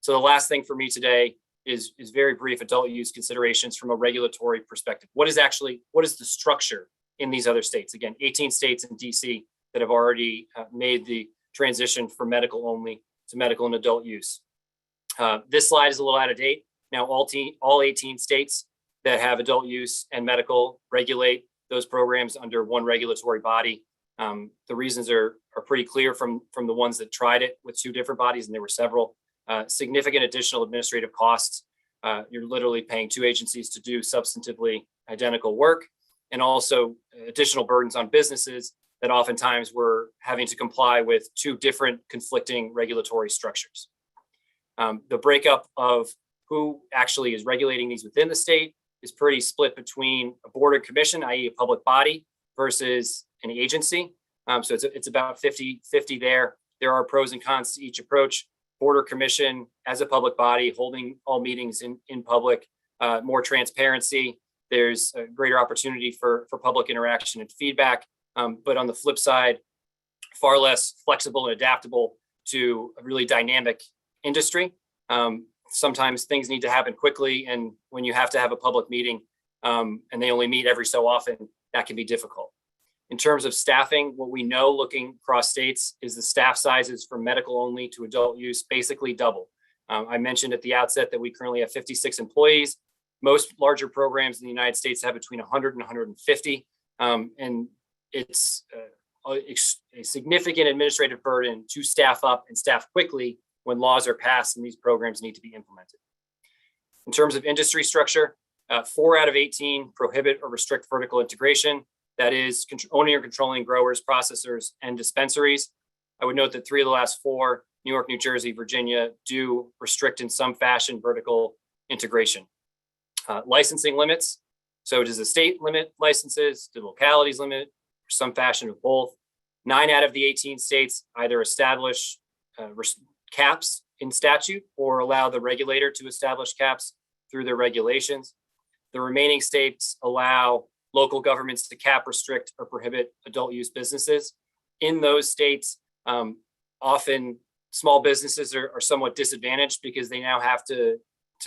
So the last thing for me today is very brief adult use considerations from a regulatory perspective. What is the structure in these other states? Again, 18 states in DC that have already made the transition from medical only to medical and adult use. This slide is a little out of date. Now, all 18 states that have adult use and medical regulate those programs under one regulatory body. The reasons are pretty clear from the ones that tried it with two different bodies, and there were several. Significant additional administrative costs. You're literally paying two agencies to do substantively identical work, and also additional burdens on businesses that oftentimes were having to comply with two different conflicting regulatory structures. The breakup of who actually is regulating these within the state is pretty split between a board or commission, i.e. a public body, versus an agency. So it's about 50-50 there. There are pros and cons to each approach. Board or commission as a public body, holding all meetings in public, more transparency. There's a greater opportunity for public interaction and feedback. But on the flip side, far less flexible and adaptable to a really dynamic industry. Sometimes things need to happen quickly, and when you have to have a public meeting and they only meet every so often, that can be difficult. In terms of staffing, what we know looking across states is the staff sizes from medical only to adult use basically double. I mentioned at the outset that we currently have 56 employees. Most larger programs in the United States have between 100 and 150. And it's a significant administrative burden to staff up and staff quickly when laws are passed and these programs need to be implemented. In terms of industry structure, 4 out of 18 prohibit or restrict vertical integration. That is owning or controlling growers, processors, and dispensaries. I would note that 3 of the last 4, New York, New Jersey, Virginia, do restrict in some fashion vertical integration. Licensing limits. So does the state limit licenses? Do localities limit? Or some fashion of both? 9 out of the 18 states either establish caps in statute or allow the regulator to establish caps through their regulations. The remaining states allow local governments to cap, restrict, or prohibit adult use businesses. In those states, often small businesses are somewhat disadvantaged because they now have to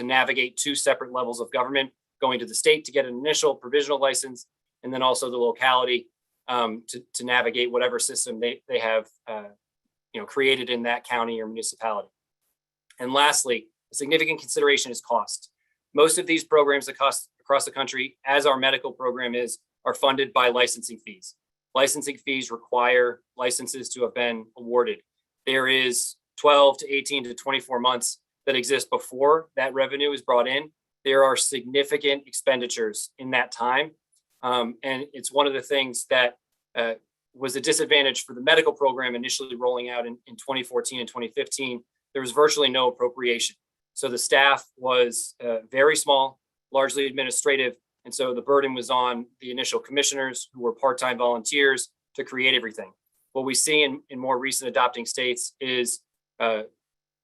navigate 2 separate levels of government, going to the state to get an initial provisional license, and then also the locality to navigate whatever system they have created in that county or municipality. And lastly, a significant consideration is cost. Most of these programs that cost across the country, as our medical program is, are funded by licensing fees. Licensing fees require licenses to have been awarded. There is 12 to 18 to 24 months that exist before that revenue is brought in. There are significant expenditures in that time. And it's one of the things that was a disadvantage for the medical program initially rolling out in 2014 and 2015. There was virtually no appropriation. So the staff was very small, largely administrative. And so the burden was on the initial commissioners, who were part-time volunteers, to create everything. What we see in more recent adopting states is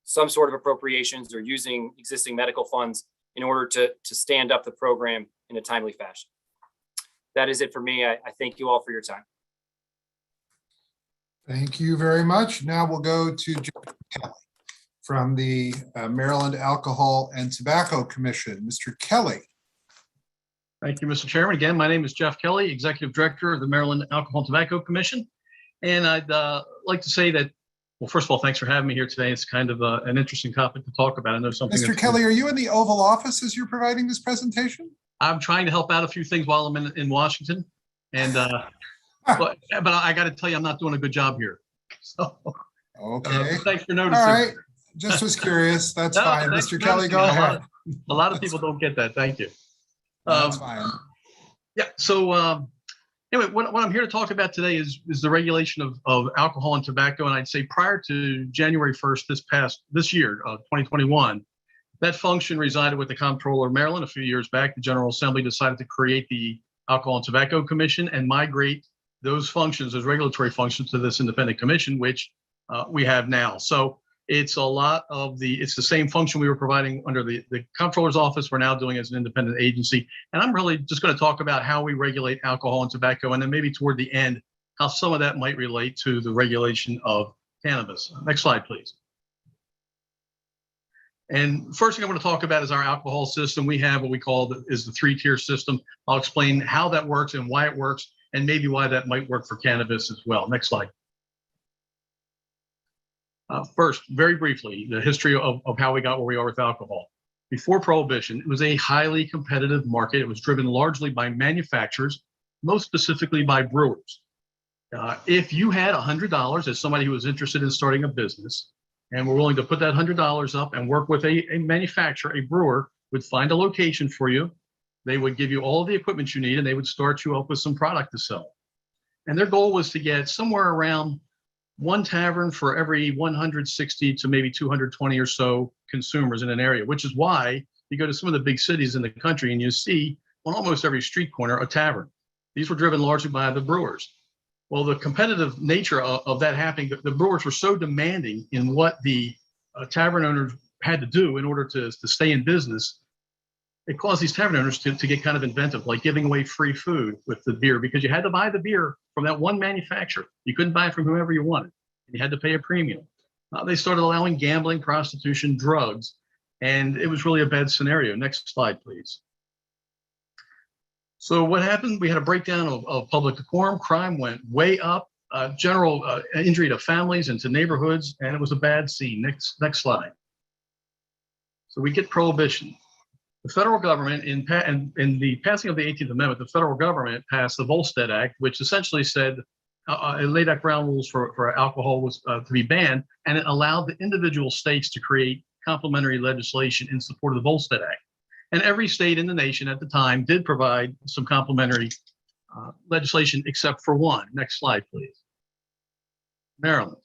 some sort of appropriations or using existing medical funds in order to stand up the program in a timely fashion. That is it for me. I thank you all for your time. Thank you very much. Now we'll go to Jeff Kelly from the Maryland Alcohol and Tobacco Commission. Mr. Kelly. Thank you, Mr. Chairman. Again, my name is Jeff Kelly, Executive Director of the Maryland Alcohol and Tobacco Commission. And I'd like to say that, well, first of all, thanks for having me here today. It's kind of an interesting topic to talk about. I know something. Mr. Kelly, are you in the Oval Office as you're providing this presentation? I'm trying to help out a few things while I'm in Washington. And but I got to tell you, I'm not doing a good job here. So okay. Thanks for noticing. All right. Just was curious. That's fine. Mr. Kelly, go ahead. A lot of people don't get that. Thank you. That's fine. Yeah. So anyway, what I'm here to talk about today is the regulation of alcohol and tobacco. And I'd say prior to January 1st this year, 2021, that function resided with the Comptroller of Maryland. A few years back, the General Assembly decided to create the Alcohol and Tobacco Commission and migrate those functions, those regulatory functions, to this independent commission, which we have now. So it's it's the same function we were providing under the Comptroller's office. We're now doing as an independent agency. And I'm really just going to talk about how we regulate alcohol and tobacco, and then maybe toward the end, how some of that might relate to the regulation of cannabis. Next slide, please. And first thing I want to talk about is our alcohol system. We have what we call the 3-tier system. I'll explain how that works and why it works, and maybe why that might work for cannabis as well. Next slide. First, very briefly, the history of how we got where we are with alcohol. Before Prohibition, it was a highly competitive market. It was driven largely by manufacturers, most specifically by brewers. If you had $100 as somebody who was interested in starting a business, and were willing to put that $100 up and work with a manufacturer, a brewer would find a location for you. They would give you all of the equipment you need, and they would start you up with some product to sell. And their goal was to get somewhere around one tavern for every 160 to maybe 220 or so consumers in an area, which is why you go to some of the big cities in the country and you see on almost every street corner a tavern. These were driven largely by the brewers. Well, the competitive nature of that happening, the brewers were so demanding in what the tavern owners had to do in order to stay in business. It caused these tavern owners to get kind of inventive, like giving away free food with the beer, because you had to buy the beer from that one manufacturer. You couldn't buy it from whoever you wanted. You had to pay a premium. They started allowing gambling, prostitution, drugs, and it was really a bad scenario. Next slide, please. So what happened? We had a breakdown of public decorum. Crime went way up. General injury to families and to neighborhoods, and it was a bad scene. Next slide. So we get Prohibition. The federal government, in the passing of the 18th Amendment, the federal government passed the Volstead Act, which essentially said it laid out ground rules for alcohol was to be banned, and it allowed the individual states to create complementary legislation in support of the Volstead Act. And every state in the nation at the time did provide some complementary legislation, except for one. Next slide, please. Maryland.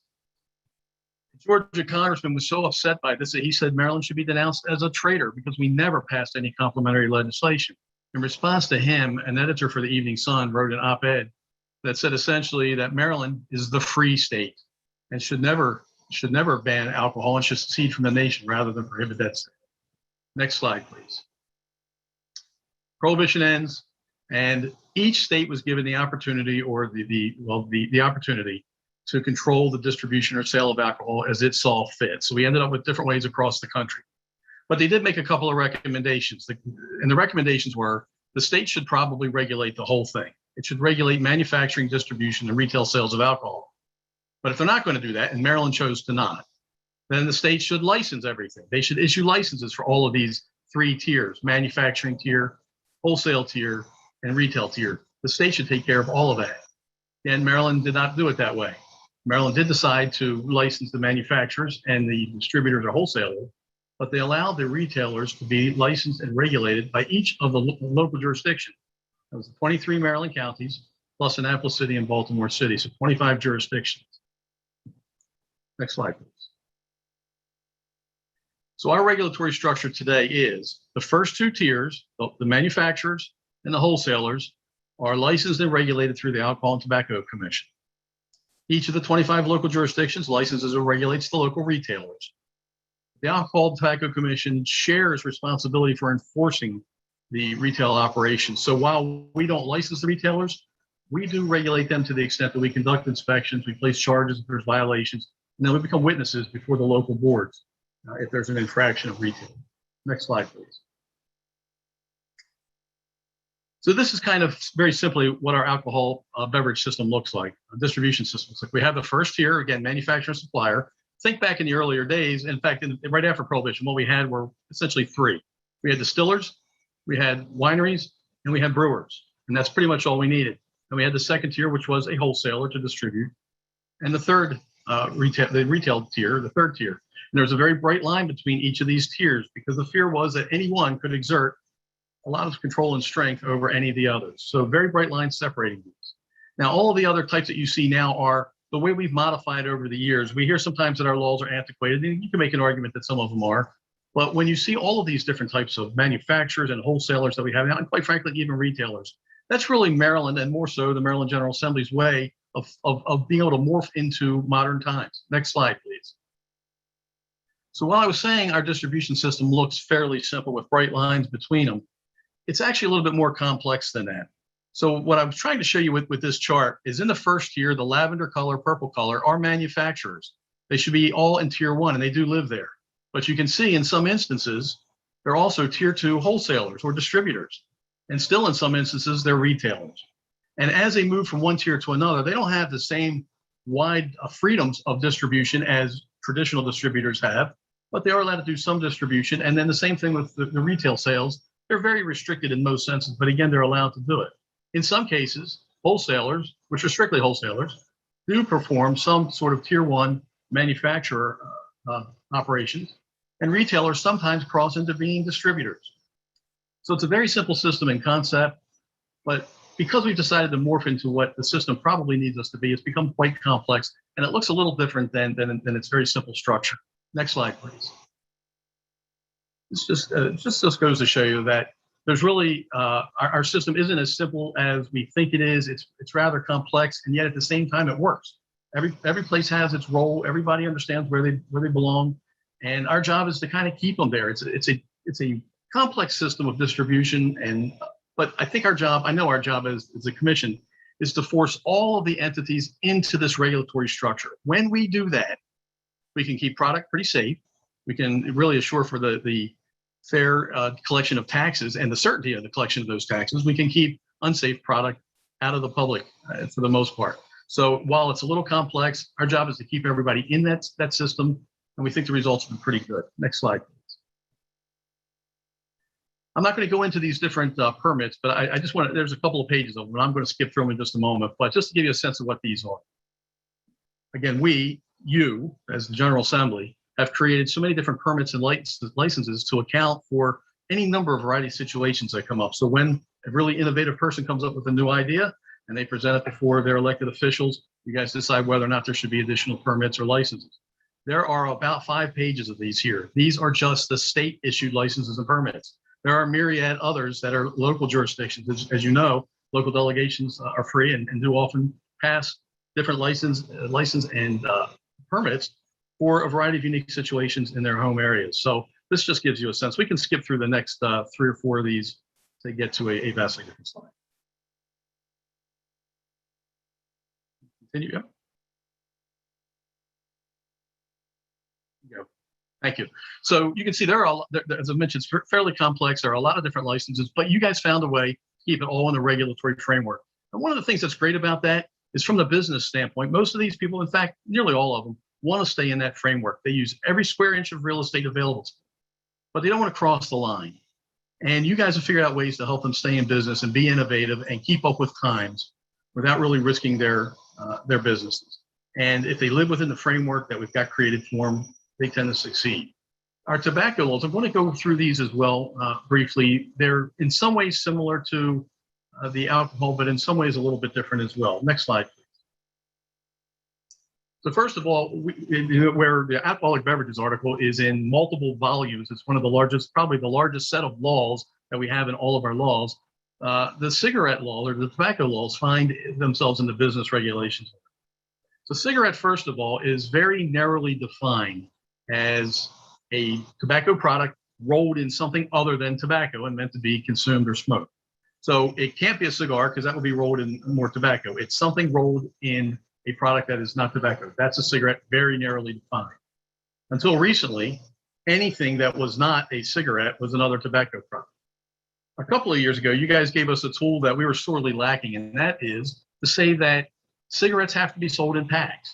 The Georgia congressman was so upset by this that he said Maryland should be denounced as a traitor because we never passed any complementary legislation. In response to him, an editor for the Evening Sun wrote an op-ed that said essentially that Maryland is the free state and should never ban alcohol and should secede from the nation rather than prohibit that state. Next slide, please. Prohibition ends, and each state was given the opportunity or the opportunity to control the distribution or sale of alcohol as it saw fit. So we ended up with different ways across the country. But they did make a couple of recommendations. And the recommendations were the state should probably regulate the whole thing. It should regulate manufacturing, distribution, and retail sales of alcohol. But if they're not going to do that, and Maryland chose to not, then the state should license everything. They should issue licenses for all of these 3 tiers: manufacturing tier, wholesale tier, and retail tier. The state should take care of all of that. And Maryland did not do it that way. Maryland did decide to license the manufacturers and the distributors or wholesalers, but they allowed the retailers to be licensed and regulated by each of the local jurisdictions. That was the 23 Maryland counties, plus Annapolis City and Baltimore City, so 25 jurisdictions. Next slide, please. So our regulatory structure today is the first 2 tiers, the manufacturers and the wholesalers, are licensed and regulated through the Alcohol and Tobacco Commission. Each of the 25 local jurisdictions licenses or regulates the local retailers. The Alcohol and Tobacco Commission shares responsibility for enforcing the retail operations. So while we don't license the retailers, we do regulate them to the extent that we conduct inspections, we place charges if there's violations, and then we become witnesses before the local boards if there's an infraction of retail. Next slide, please. So this is kind of very simply what our alcohol beverage system looks like, a distribution system. It's like we have the first tier, again, manufacturer and supplier. Think back in the earlier days, in fact, right after Prohibition, what we had were essentially 3. We had distillers, we had wineries, and we had brewers. And that's pretty much all we needed. And we had the second tier, which was a wholesaler to distribute. And the third retail tier, the third tier. And there was a very bright line between each of these tiers because the fear was that anyone could exert a lot of control and strength over any of the others. So very bright lines separating these. Now, all of the other types that you see now are the way we've modified over the years. We hear sometimes that our laws are antiquated, and you can make an argument that some of them are. But when you see all of these different types of manufacturers and wholesalers that we have now, and quite frankly, even retailers, that's really Maryland, and more so the Maryland General Assembly's way of being able to morph into modern times. Next slide, please. So while I was saying our distribution system looks fairly simple with bright lines between them, it's actually a little bit more complex than that. So what I'm trying to show you with this chart is in the first tier, the lavender color, purple color are manufacturers. They should be all in tier 1, and they do live there. But you can see in some instances, they're also tier 2 wholesalers or distributors. And still in some instances, they're retailers. And as they move from one tier to another, they don't have the same wide freedoms of distribution as traditional distributors have, but they are allowed to do some distribution. And then the same thing with the retail sales. They're very restricted in most senses, but again, they're allowed to do it. In some cases, wholesalers, which are strictly wholesalers, do perform some sort of tier 1 manufacturer operations, and retailers sometimes cross into being distributors. So it's a very simple system in concept, but because we've decided to morph into what the system probably needs us to be, it's become quite complex, and it looks a little different than its very simple structure. Next slide, please. This just goes to show you that there's really, our system isn't as simple as we think it is. It's rather complex, and yet at the same time, it works. Every place has its role. Everybody understands where they belong, and our job is to kind of keep them there. It's a complex system of distribution, but I think our job, I know our job as a commission, is to force all of the entities into this regulatory structure. When we do that, we can keep product pretty safe. We can really assure for the fair collection of taxes and the certainty of the collection of those taxes. We can keep unsafe product out of the public for the most part. So while it's a little complex, our job is to keep everybody in that system, and we think the results have been pretty good. Next slide, please. I'm not going to go into these different permits, but I just want to, there's a couple of pages of them, and I'm going to skip through them in just a moment, but just to give you a sense of what these are. Again, you, as the General Assembly, have created so many different permits and licenses to account for any number of variety of situations that come up. So when a really innovative person comes up with a new idea and they present it before their elected officials, you guys decide whether or not there should be additional permits or licenses. There are about 5 pages of these here. These are just the state issued licenses and permits. There are myriad others that are local jurisdictions. As you know, local delegations are free and do often pass different license and permits for a variety of unique situations in their home areas. So this just gives you a sense. We can skip through the next 3 or 4 of these to get to a vastly different slide. Continue. Yeah. Go. Thank you. So you can see there are, as I mentioned, it's fairly complex. There are a lot of different licenses, but you guys found a way to keep it all in the regulatory framework. And one of the things that's great about that is from the business standpoint, most of these people, in fact, nearly all of them, want to stay in that framework. They use every square inch of real estate available to them, but they don't want to cross the line. And you guys have figured out ways to help them stay in business and be innovative and keep up with times without really risking their businesses. And if they live within the framework that we've got created for them, they tend to succeed. Our tobacco laws, I want to go through these as well briefly. They're in some ways similar to the alcohol, but in some ways a little bit different as well. Next slide, please. So first of all, where the alcoholic beverages article is in multiple volumes, it's one of the largest, probably the largest set of laws that we have in all of our laws. The cigarette law or the tobacco laws find themselves in the business regulations. So cigarette, first of all, is very narrowly defined as a tobacco product rolled in something other than tobacco and meant to be consumed or smoked. So it can't be a cigar because that would be rolled in more tobacco. It's something rolled in a product that is not tobacco. That's a cigarette, very narrowly defined. Until recently, anything that was not a cigarette was another tobacco product. A couple of years ago, you guys gave us a tool that we were sorely lacking, and that is to say that cigarettes have to be sold in packs.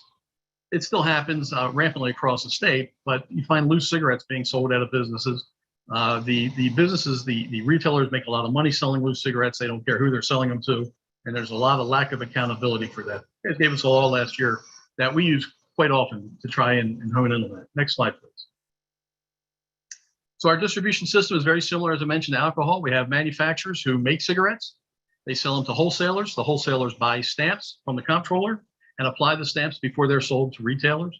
It still happens rampantly across the state, but you find loose cigarettes being sold out of businesses. The businesses, the retailers make a lot of money selling loose cigarettes. They don't care who they're selling them to. And there's a lot of lack of accountability for that. It gave us a law last year that we use quite often to try and hone in on that. Next slide, please. So our distribution system is very similar, as I mentioned, to alcohol. We have manufacturers who make cigarettes. They sell them to wholesalers. The wholesalers buy stamps from the comptroller and apply the stamps before they're sold to retailers.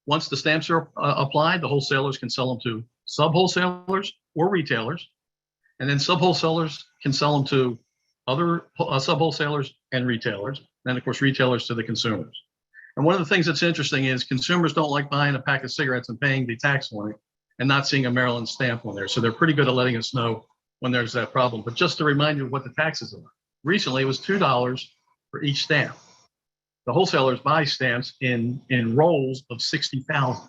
Once the stamps are applied, the wholesalers can sell them to sub-wholesalers or retailers. And then sub-wholesalers can sell them to other sub-wholesalers and retailers. And then, of course, retailers to the consumers. And one of the things that's interesting is consumers don't like buying a pack of cigarettes and paying the tax on it and not seeing a Maryland stamp on there. So they're pretty good at letting us know when there's that problem. But just to remind you of what the taxes are. Recently, it was $2 for each stamp. The wholesalers buy stamps in rolls of 60,000.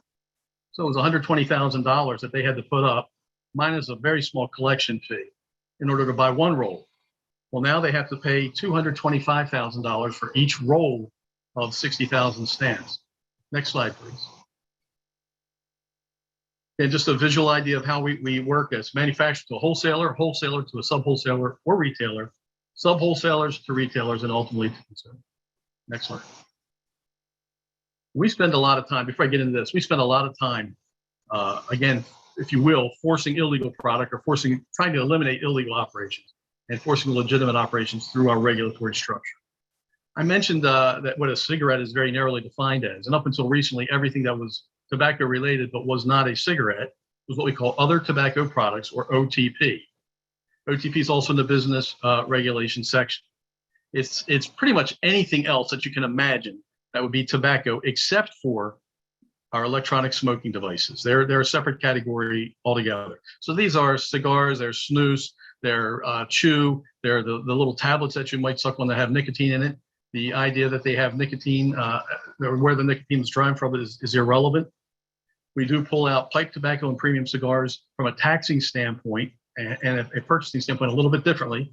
So it was $120,000 that they had to put up, minus a very small collection fee in order to buy one roll. Well, now they have to pay $225,000 for each roll of 60,000 stamps. Next slide, please. And just a visual idea of how we work as manufacturer to a wholesaler, wholesaler to a sub-wholesaler or retailer, sub-wholesalers to retailers, and ultimately to consumers. Next slide. We spend a lot of time, before I get into this, we spend a lot of time, again, if you will, forcing illegal product or trying to eliminate illegal operations and forcing legitimate operations through our regulatory structure. I mentioned that what a cigarette is very narrowly defined as, and up until recently, everything that was tobacco related but was not a cigarette was what we call other tobacco products, or OTP. OTP is also in the business regulation section. It's pretty much anything else that you can imagine that would be tobacco, except for our electronic smoking devices. They're a separate category altogether. So these are cigars, they're snus, they're chew, they're the little tablets that you might suck on that have nicotine in it. The idea that they have nicotine, or where the nicotine is derived from is irrelevant. We do pull out pipe tobacco and premium cigars from a taxing standpoint and a purchasing standpoint a little bit differently.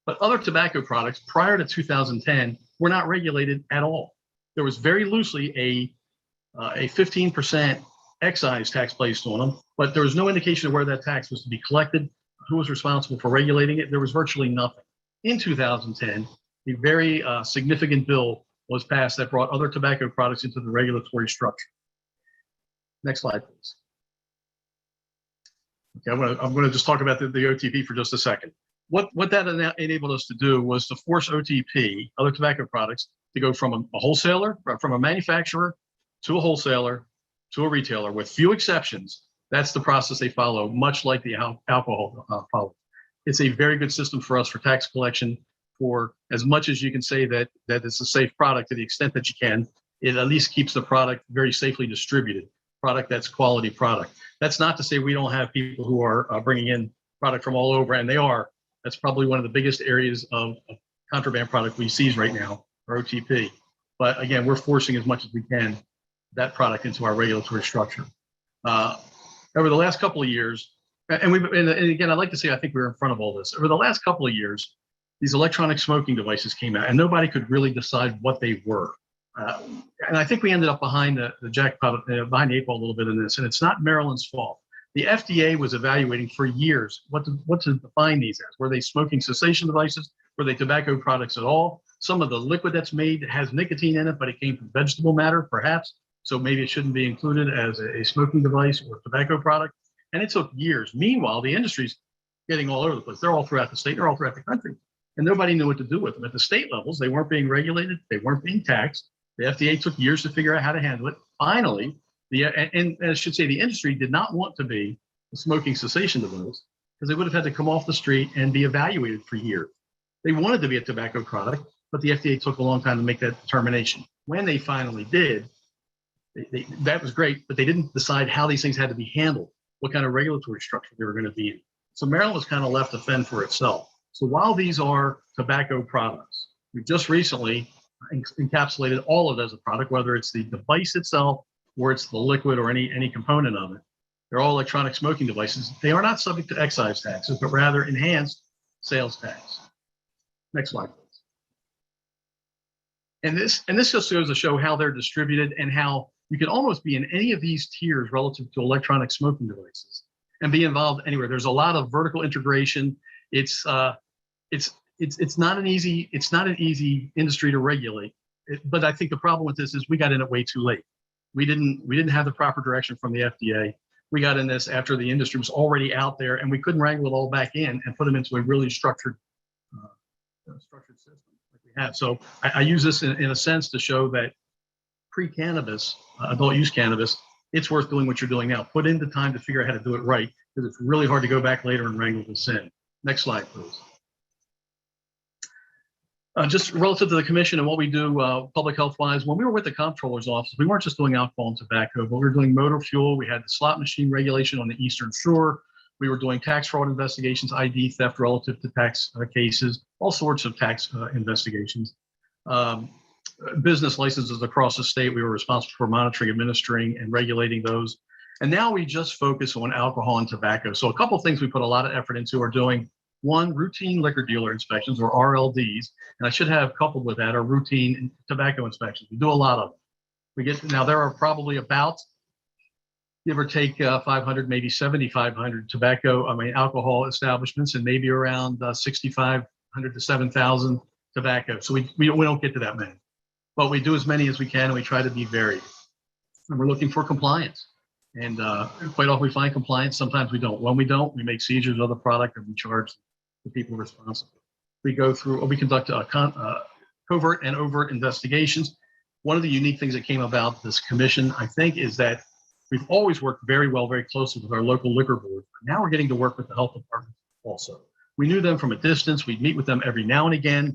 But other tobacco products prior to 2010 were not regulated at all. There was very loosely a 15% excise tax placed on them, but there was no indication of where that tax was to be collected, who was responsible for regulating it. There was virtually nothing. In 2010, a very significant bill was passed that brought other tobacco products into the regulatory structure. Next slide, please. Okay, I'm going to just talk about the OTP for just a second. What that enabled us to do was to force OTP, other tobacco products, to go from a wholesaler, from a manufacturer to a wholesaler to a retailer, with few exceptions. That's the process they follow, much like the alcohol follows. It's a very good system for us for tax collection. For as much as you can say that it's a safe product, to the extent that you can, it at least keeps the product very safely distributed. Product that's quality product. That's not to say we don't have people who are bringing in product from all over, and they are. That's probably one of the biggest areas of contraband product we see right now, or OTP. But again, we're forcing as much as we can that product into our regulatory structure. Over the last couple of years, and again, I'd like to say I think we're in front of all this. Over the last couple of years, these electronic smoking devices came out, and nobody could really decide what they were. And I think we ended up behind the jackpot, behind the eight ball a little bit in this, and it's not Maryland's fault. The FDA was evaluating for years what to define these as. Were they smoking cessation devices? Were they tobacco products at all? Some of the liquid that's made has nicotine in it, but it came from vegetable matter, perhaps. So maybe it shouldn't be included as a smoking device or tobacco product. And it took years. Meanwhile, the industry's getting all over the place. They're all throughout the state. They're all throughout the country. And nobody knew what to do with them. At the state levels, they weren't being regulated. They weren't being taxed. The FDA took years to figure out how to handle it. Finally, and I should say the industry did not want to be a smoking cessation device, because they would have had to come off the street and be evaluated for years. They wanted to be a tobacco product, but the FDA took a long time to make that determination. When they finally did, that was great, but they didn't decide how these things had to be handled, what kind of regulatory structure they were going to be in. So Maryland was kind of left to fend for itself. So while these are tobacco products, we just recently encapsulated all of it as a product, whether it's the device itself or it's the liquid or any component of it. They're all electronic smoking devices. They are not subject to excise taxes, but rather enhanced sales tax. Next slide, please. And this just goes to show how they're distributed and how you can almost be in any of these tiers relative to electronic smoking devices and be involved anywhere. There's a lot of vertical integration. It's not an easy industry to regulate. But I think the problem with this is we got in it way too late. We didn't have the proper direction from the FDA. We got in this after the industry was already out there, and we couldn't wrangle it all back in and put them into a really structured system like we have. So I use this in a sense to show that pre-cannabis, adult use cannabis, it's worth doing what you're doing now. Put in the time to figure out how to do it right, because it's really hard to go back later and wrangle this in. Next slide, please. Just relative to the commission and what we do public health wise, when we were with the comptroller's office, we weren't just doing alcohol and tobacco, but we were doing motor fuel. We had the slot machine regulation on the Eastern Shore. We were doing tax fraud investigations, ID theft relative to tax cases, all sorts of tax investigations. Business licenses across the state, we were responsible for monitoring, administering, and regulating those. And now we just focus on alcohol and tobacco. So a couple of things we put a lot of effort into are doing, one, routine liquor dealer inspections, or RLDs, and I should have coupled with that are routine tobacco inspections. We do a lot of them. We get, now there are probably about, give or take 500, maybe 7,500 alcohol establishments, and maybe around 6,500 to 7,000 tobacco. So we don't get to that many, but we do as many as we can, and we try to be varied. And we're looking for compliance. And quite often we find compliance, sometimes we don't. When we don't, we make seizures of the product and we charge the people responsible. We go through, or we conduct covert and overt investigations. One of the unique things that came about this commission, I think, is that we've always worked very well, very closely with our local liquor board. Now we're getting to work with the health department also. We knew them from a distance. We'd meet with them every now and again,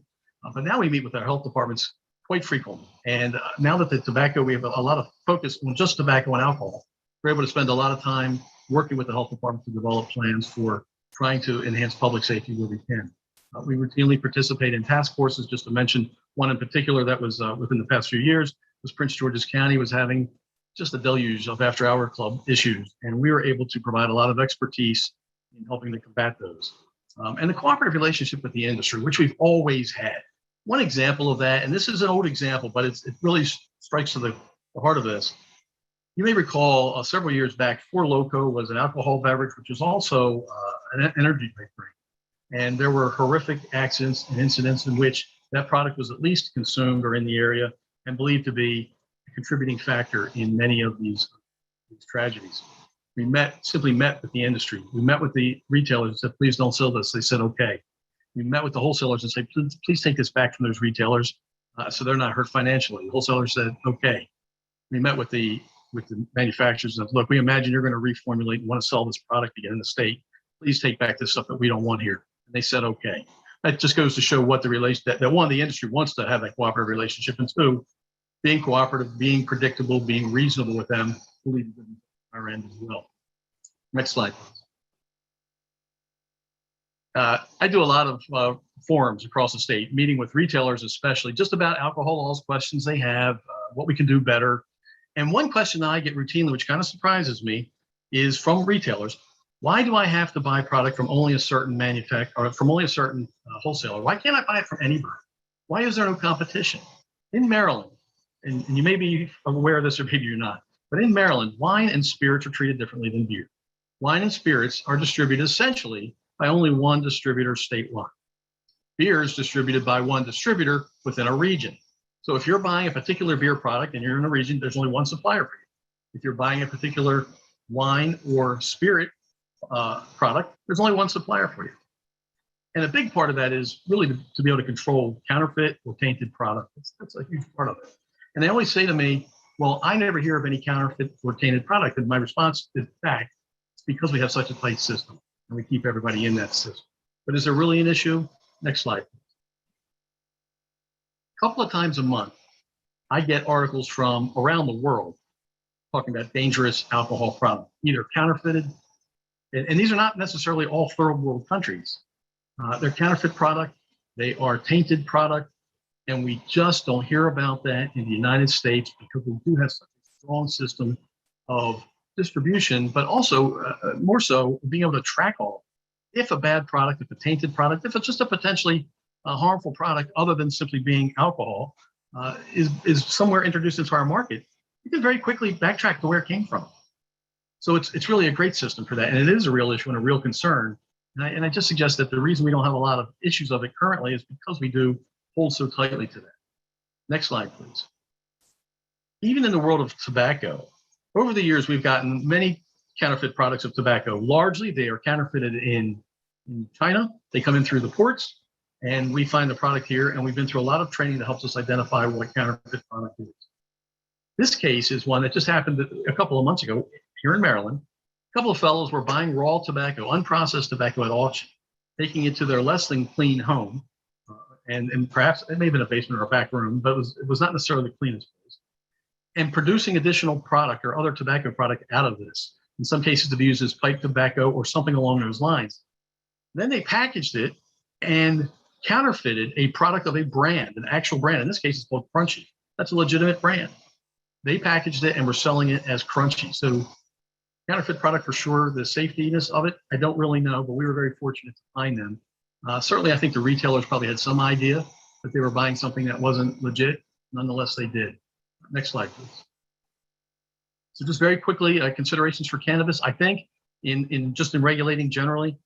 but now we meet with our health departments quite frequently. And now that the tobacco, we have a lot of focus on just tobacco and alcohol. We're able to spend a lot of time working with the health department to develop plans for trying to enhance public safety where we can. We routinely participate in task forces. Just to mention one in particular that was within the past few years, was Prince George's County was having just a deluge of after-hour club issues, and we were able to provide a lot of expertise in helping to combat those. And the cooperative relationship with the industry, which we've always had. One example of that, and this is an old example, but it really strikes to the heart of this. You may recall several years back, Four Loko was an alcohol beverage, which was also an energy drink. And there were horrific accidents and incidents in which that product was at least consumed or in the area and believed to be a contributing factor in many of these tragedies. We simply met with the industry. We met with the retailers and said, please don't sell this. They said, okay. We met with the wholesalers and said, please take this back from those retailers so they're not hurt financially. The wholesalers said, okay. We met with the manufacturers and look, we imagine you're going to reformulate and want to sell this product again in the state. Please take back this stuff that we don't want here. And they said, okay. That just goes to show what the relation that one, the industry wants to have that cooperative relationship, and two, being cooperative, being predictable, being reasonable with them, believe in our end as well. Next slide, please. I do a lot of forums across the state, meeting with retailers, especially just about alcohol laws, questions they have, what we can do better. And one question that I get routinely, which kind of surprises me, is from retailers. Why do I have to buy product from only a certain manufacturer or from only a certain wholesaler? Why can't I buy it from anybody? Why is there no competition? In Maryland, and you may be aware of this or maybe you're not, but in Maryland, wine and spirits are treated differently than beer. Wine and spirits are distributed essentially by only one distributor statewide. Beer is distributed by one distributor within a region. So if you're buying a particular beer product and you're in a region, there's only one supplier for you. If you're buying a particular wine or spirit product, there's only one supplier for you. And a big part of that is really to be able to control counterfeit or tainted product. That's a huge part of it. And they always say to me, well, I never hear of any counterfeit or tainted product. And my response is, in fact, it's because we have such a tight system and we keep everybody in that system. But is there really an issue? Next slide. A couple of times a month, I get articles from around the world talking about dangerous alcohol products, either counterfeited, and these are not necessarily all third world countries. They're counterfeit product, they are tainted product, and we just don't hear about that in the United States because we do have such a strong system of distribution, but also more so being able to track all. If a bad product, if a tainted product, if it's just a potentially harmful product other than simply being alcohol is somewhere introduced into our market, you can very quickly backtrack to where it came from. So it's really a great system for that. And it is a real issue and a real concern. And I just suggest that the reason we don't have a lot of issues of it currently is because we do hold so tightly to that. Next slide, please. Even in the world of tobacco, over the years, we've gotten many counterfeit products of tobacco. Largely, they are counterfeited in China. They come in through the ports, and we find the product here, and we've been through a lot of training that helps us identify what counterfeit product is. This case is one that just happened a couple of months ago here in Maryland. A couple of fellows were buying raw tobacco, unprocessed tobacco at auction, taking it to their less than clean home. And perhaps it may have been a basement or a back room, but it was not necessarily the cleanest place. And producing additional product or other tobacco product out of this, in some cases to be used as pipe tobacco or something along those lines. Then they packaged it and counterfeited a product of a brand, an actual brand. In this case, it's called Crunchy. That's a legitimate brand. They packaged it and were selling it as Crunchy. So counterfeit product for sure. The safetiness of it, I don't really know, but we were very fortunate to find them. Certainly, I think the retailers probably had some idea that they were buying something that wasn't legit. Nonetheless, they did. Next slide, please. So just very quickly, considerations for cannabis. I think in regulating generally,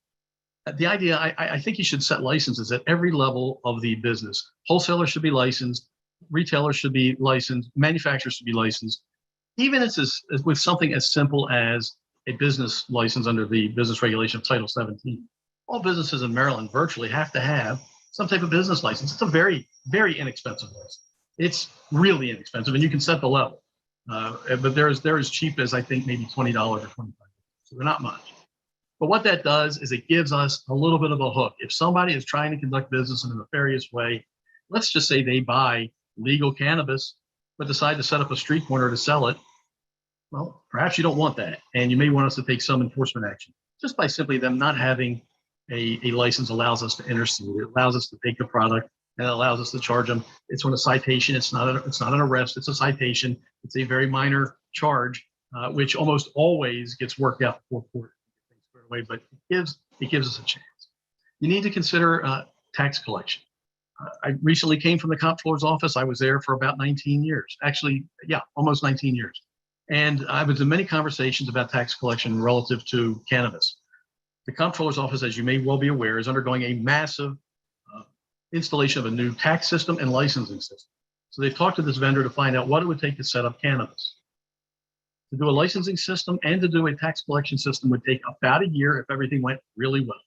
the idea, I think you should set licenses at every level of the business. Wholesalers should be licensed, retailers should be licensed, manufacturers should be licensed. Even if it's with something as simple as a business license under the business regulation of Title 17. All businesses in Maryland virtually have to have some type of business license. It's a very, very inexpensive license. It's really inexpensive, and you can set the level. But they're as cheap as I think maybe $20 or $25. So they're not much. But what that does is it gives us a little bit of a hook. If somebody is trying to conduct business in a nefarious way, let's just say they buy legal cannabis, but decide to set up a street corner to sell it. Well, perhaps you don't want that, and you may want us to take some enforcement action. Just by simply them not having a license allows us to intercede. It allows us to take the product, and it allows us to charge them. It's on a citation. It's not an arrest. It's a citation. It's a very minor charge, which almost always gets worked out before court. But it gives us a chance. You need to consider tax collection. I recently came from the comptroller's office. I was there for about 19 years. Actually, yeah, almost 19 years. And I was in many conversations about tax collection relative to cannabis. The comptroller's office, as you may well be aware, is undergoing a massive installation of a new tax system and licensing system. So they've talked to this vendor to find out what it would take to set up cannabis. To do a licensing system and to do a tax collection system would take about a year if everything went really well.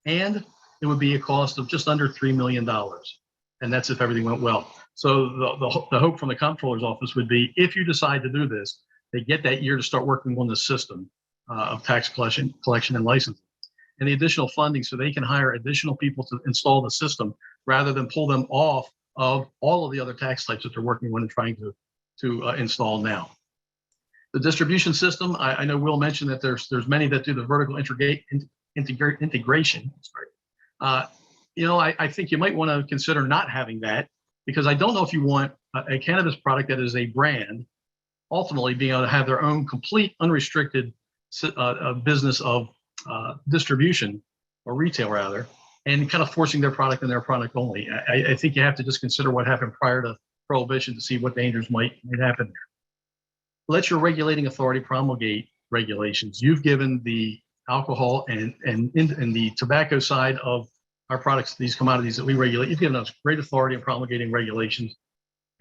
And it would be a cost of just under $3 million. And that's if everything went well. So the hope from the comptroller's office would be, if you decide to do this, they get that year to start working on the system of tax collection and licensing. And the additional funding so they can hire additional people to install the system rather than pull them off of all of the other tax types that they're working on and trying to install now. The distribution system, I know Will mentioned that there's many that do the vertical integration. I think you might want to consider not having that, because I don't know if you want a cannabis product that is a brand ultimately being able to have their own complete unrestricted business of distribution or retail rather, and kind of forcing their product and their product only. I think you have to just consider what happened prior to prohibition to see what dangers might happen there. Let your regulating authority promulgate regulations. You've given the alcohol and the tobacco side of our products, these commodities that we regulate, you've given us great authority in promulgating regulations.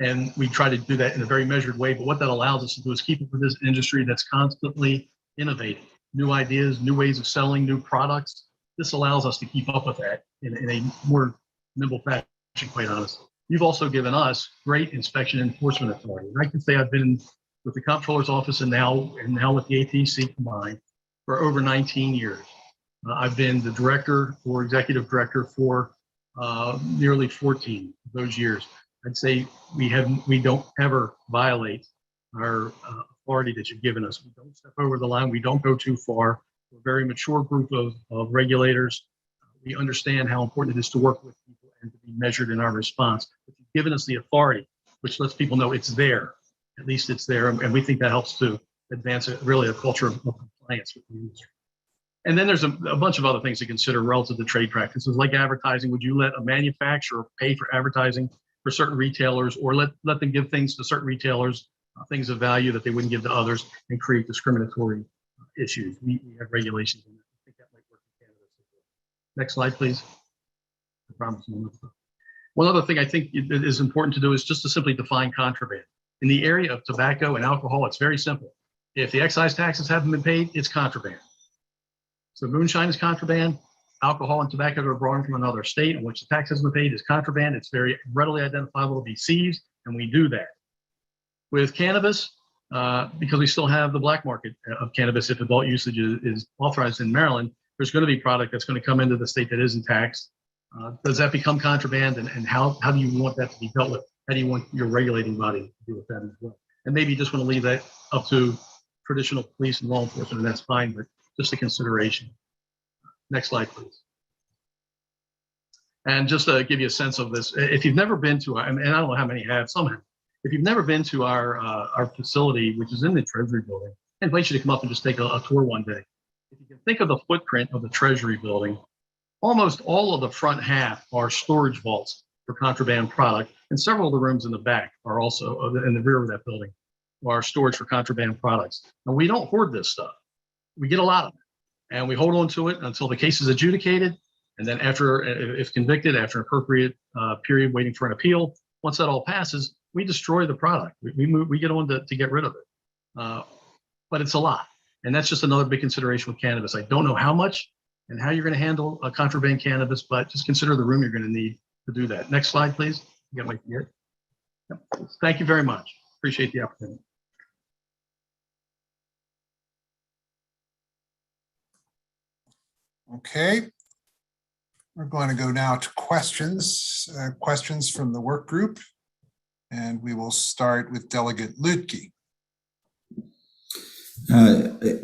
And we try to do that in a very measured way. But what that allows us to do is keep up with this industry that's constantly innovating. New ideas, new ways of selling, new products. This allows us to keep up with that in a more nimble fashion, quite honestly. You've also given us great inspection and enforcement authority. And I can say I've been with the comptroller's office and now with the ATC combined for over 19 years. I've been the director or executive director for nearly 14 of those years. I'd say we don't ever violate our authority that you've given us. We don't step over the line. We don't go too far. We're a very mature group of regulators. We understand how important it is to work with people and to be measured in our response. But you've given us the authority, which lets people know it's there. At least it's there, and we think that helps to advance really a culture of compliance with the industry. And then there's a bunch of other things to consider relative to trade practices, like advertising. Would you let a manufacturer pay for advertising for certain retailers, or let them give things to certain retailers, things of value that they wouldn't give to others, and create discriminatory issues? We have regulations on that. I think that might work in Canada as well. Next slide, please. I promise you. One other thing I think it is important to do is just to simply define contraband. In the area of tobacco and alcohol, it's very simple. If the excise taxes haven't been paid, it's contraband. So moonshine is contraband. Alcohol and tobacco that are brought in from another state in which the tax hasn't been paid is contraband. It's very readily identifiable to be seized, and we do that. With cannabis, because we still have the black market of cannabis, if adult usage is authorized in Maryland, there's going to be product that's going to come into the state that isn't taxed. Does that become contraband, and how do you want that to be dealt with? How do you want your regulating body to deal with that as well? And maybe you just want to leave that up to traditional police and law enforcement, and that's fine, but just a consideration. Next slide, please. And just to give you a sense of this, if you've never been to, and I don't know how many have, some have. If you've never been to our facility, which is in the Treasury building, I invite you to come up and just take a tour one day. If you can think of the footprint of the Treasury building, almost all of the front half are storage vaults for contraband product, and several of the rooms in the back are also, in the rear of that building, are storage for contraband products. And we don't hoard this stuff. We get a lot of it, and we hold on to it until the case is adjudicated. And then after, if convicted, after an appropriate period waiting for an appeal, once that all passes, we destroy the product. We get on to get rid of it. But it's a lot. And that's just another big consideration with cannabis. I don't know how much and how you're going to handle a contraband cannabis, but just consider the room you're going to need to do that. Next slide, please. You got my ear. Yep. Thank you very much. Appreciate the opportunity. Okay. We're going to go now to questions from the work group. And we will start with Delegate Lutke.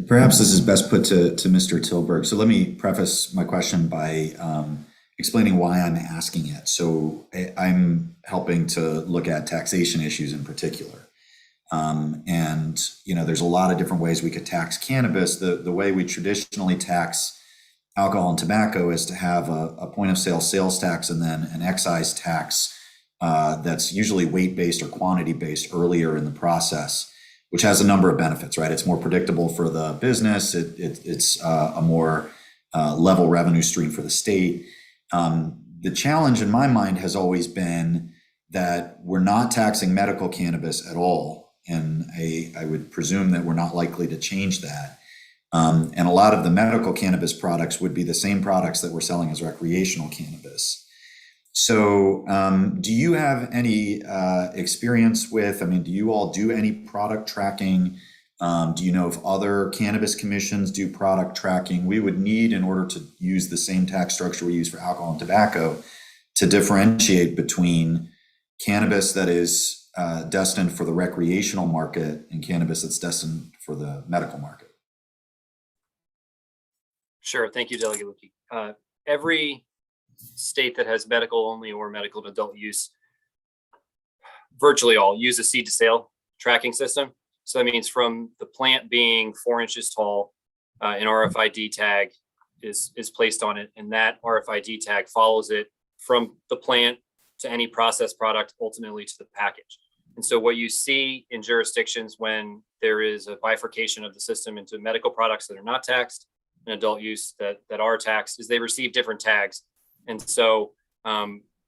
Perhaps this is best put to Mr. Tilburg. So let me preface my question by explaining why I'm asking it. So I'm helping to look at taxation issues in particular. And, you know, there's a lot of different ways we could tax cannabis. The way we traditionally tax alcohol and tobacco is to have a point of sale sales tax and then an excise tax that's usually weight-based or quantity-based earlier in the process, which has a number of benefits, right? It's more predictable for the business. It's a more level revenue stream for the state. The challenge in my mind has always been that we're not taxing medical cannabis at all. And I would presume that we're not likely to change that. And a lot of the medical cannabis products would be the same products that we're selling as recreational cannabis. So do you have any experience with, do you all do any product tracking? Do you know if other cannabis commissions do product tracking? We would need, in order to use the same tax structure we use for alcohol and tobacco, to differentiate between cannabis that is destined for the recreational market and cannabis that's destined for the medical market. Sure. Thank you, Delegate Lutke. Every state that has medical only or medical and adult use, virtually all use a seed to sale tracking system. So that means from the plant being 4 inches tall, an RFID tag is placed on it, and that RFID tag follows it from the plant to any processed product, ultimately to the package. And so what you see in jurisdictions when there is a bifurcation of the system into medical products that are not taxed and adult use that are taxed is they receive different tags. And so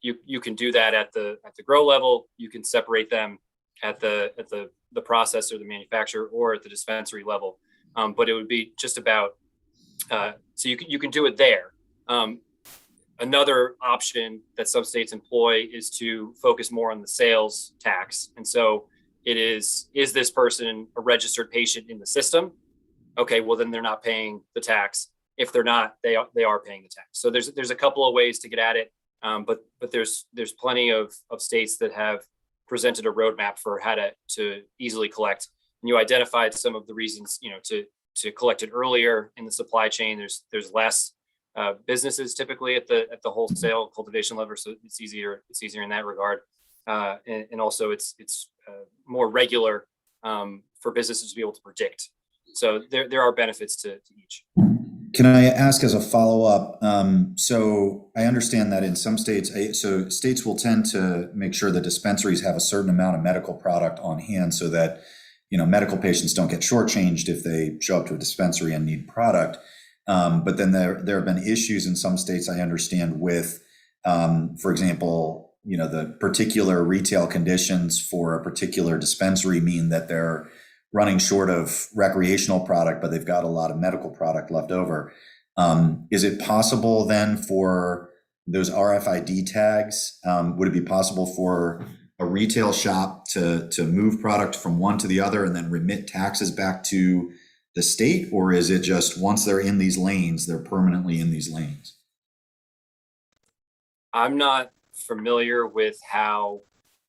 you can do that at the grow level. You can separate them at the processor, the manufacturer, or at the dispensary level. But it would be just about so you can do it there. Another option that some states employ is to focus more on the sales tax. And so it is this person a registered patient in the system? Okay, well then they're not paying the tax. If they're not, they are paying the tax. So there's a couple of ways to get at it, but there's plenty of states that have presented a roadmap for how to easily collect. And you identified some of the reasons, to collect it earlier in the supply chain. There's less businesses typically at the wholesale cultivation level, so it's easier in that regard, and also it's more regular for businesses to be able to predict. So there are benefits to each. Can I ask as a follow-up? So I understand that in some states, so states will tend to make sure that dispensaries have a certain amount of medical product on hand so that, medical patients don't get shortchanged if they show up to a dispensary and need product. But then there have been issues in some states, I understand, with, for example, the particular retail conditions for a particular dispensary mean that they're running short of recreational product, but they've got a lot of medical product left over. Is it possible then for those RFID tags, would it be possible for a retail shop to move product from one to the other and then remit taxes back to the state? Or is it just once they're in these lanes, they're permanently in these lanes? I'm not familiar with how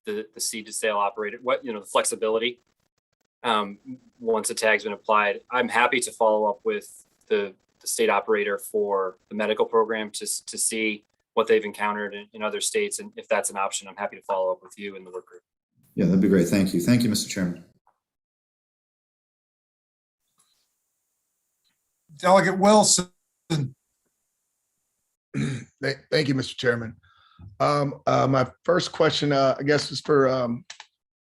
the seed to sale operated, the flexibility. Once a tag's been applied, I'm happy to follow up with the state operator for the medical program to see what they've encountered in other states. And if that's an option, I'm happy to follow up with you in the work group. Yeah, that'd be great. Thank you. Thank you, Mr. Chairman. Delegate Wilson. Thank you, Mr. Chairman. My first question, I guess, is for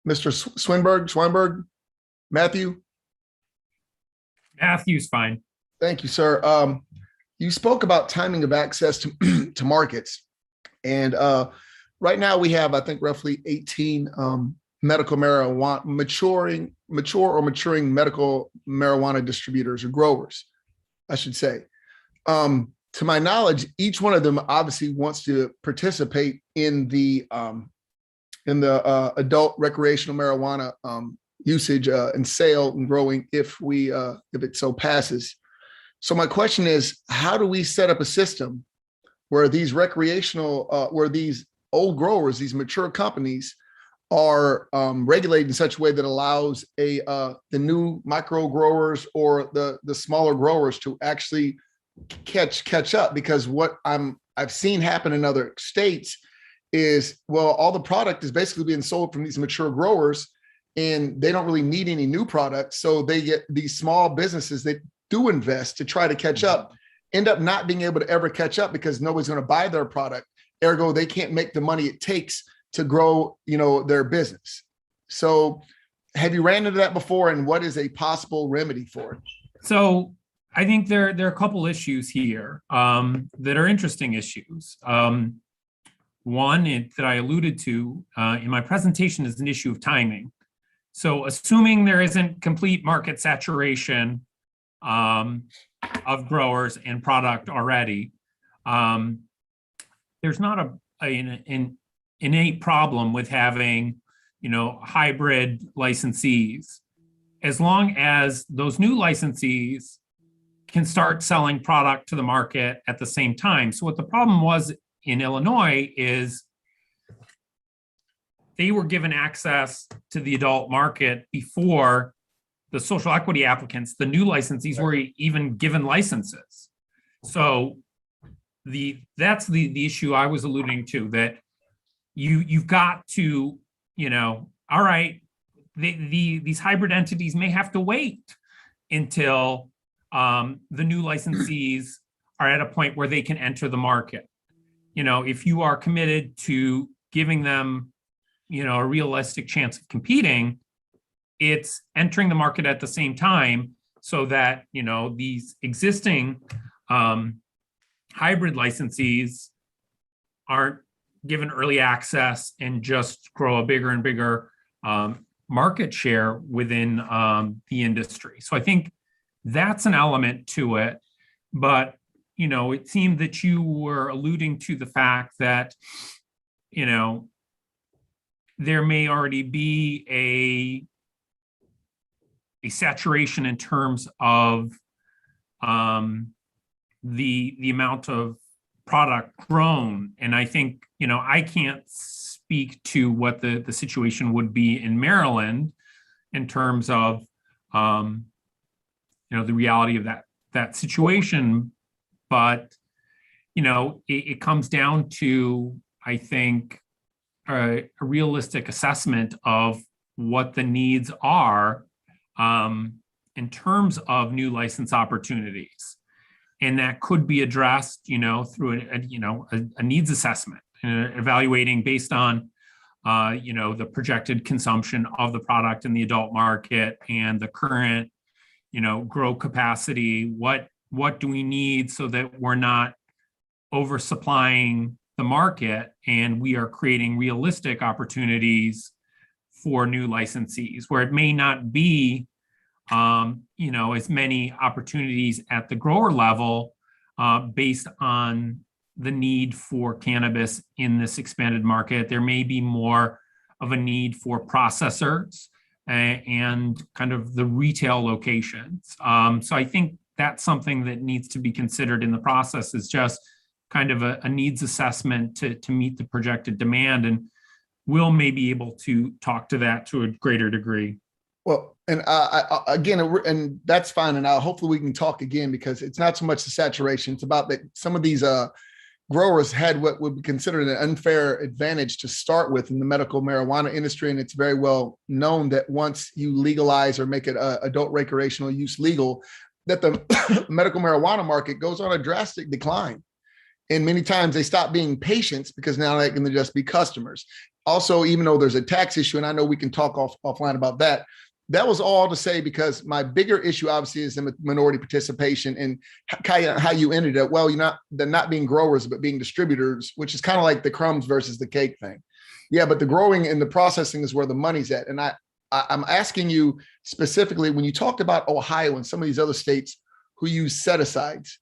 Mr. Swinburg, Matthew. Matthew's fine. Thank you, sir. You spoke about timing of access to markets. And right now we have, I think, roughly 18 medical marijuana, mature or maturing medical marijuana distributors or growers, I should say. To my knowledge, each one of them obviously wants to participate in the adult recreational marijuana usage and sale and growing if it so passes. So my question is, how do we set up a system where these where these old growers, these mature companies are regulated in such a way that allows the new micro growers or the smaller growers to actually catch up? Because what I've seen happen in other states is, well, all the product is basically being sold from these mature growers and they don't really need any new products. So they get these small businesses that do invest to try to catch up, end up not being able to ever catch up because nobody's going to buy their product. Ergo, they can't make the money it takes to grow, their business. So have you ran into that before, and what is a possible remedy for it? So I think there are a couple issues here that are interesting issues. One that I alluded to in my presentation is an issue of timing. So assuming there isn't complete market saturation of growers and product already, there's not an innate problem with having, hybrid licensees, as long as those new licensees can start selling product to the market at the same time. So what the problem was in Illinois is they were given access to the adult market before the social equity applicants, the new licensees, were even given licenses. So that's the issue I was alluding to, that you've got to, all right, these hybrid entities may have to wait until the new licensees are at a point where they can enter the market. If you are committed to giving them, a realistic chance of competing, it's entering the market at the same time so that, these existing hybrid licensees aren't given early access and just grow a bigger and bigger market share within the industry. So I think that's an element to it. But, it seemed that you were alluding to the fact that, there may already be a saturation in terms of the amount of product grown. And I think, I can't speak to what the situation would be in Maryland in terms of, the reality of that situation. But, it comes down to, I think, a realistic assessment of what the needs are in terms of new license opportunities. And that could be addressed, through a needs assessment, evaluating based on, the projected consumption of the product in the adult market and the current, grow capacity. What do we need so that we're not oversupplying the market and we are creating realistic opportunities for new licensees, where it may not be as many opportunities at the grower level based on the need for cannabis in this expanded market. There may be more of a need for processors and kind of the retail locations. So I think that's something that needs to be considered in the process, is just kind of a needs assessment to meet the projected demand. And we'll may be able to talk to that to a greater degree. Well, and again, and that's fine. And hopefully we can talk again, because it's not so much the saturation. It's about that some of these growers had what would be considered an unfair advantage to start with in the medical marijuana industry. And it's very well known that once you legalize or make it adult recreational use legal, that the medical marijuana market goes on a drastic decline. And many times they stop being patients because now they can just be customers. Also, even though there's a tax issue, and I know we can talk offline about that, that was all to say, because my bigger issue obviously is the minority participation and how you ended it. Well, they're not being growers, but being distributors, which is kind of like the crumbs versus the cake thing. Yeah, but the growing and the processing is where the money's at. And I'm asking you specifically, when you talked about Ohio and some of these other states who use set-asides,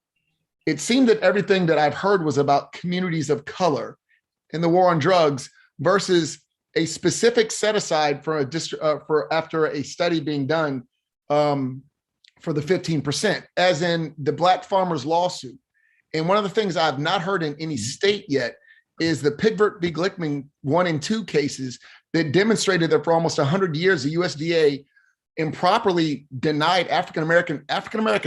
it seemed that everything that I've heard was about communities of color in the war on drugs versus a specific set aside for for after a study being done for the 15%, as in the Black farmers lawsuit. And one of the things I've not heard in any state yet is the Pigford v. Glickman 1 and 2 cases that demonstrated that for almost 100 years, the USDA improperly denied African-American,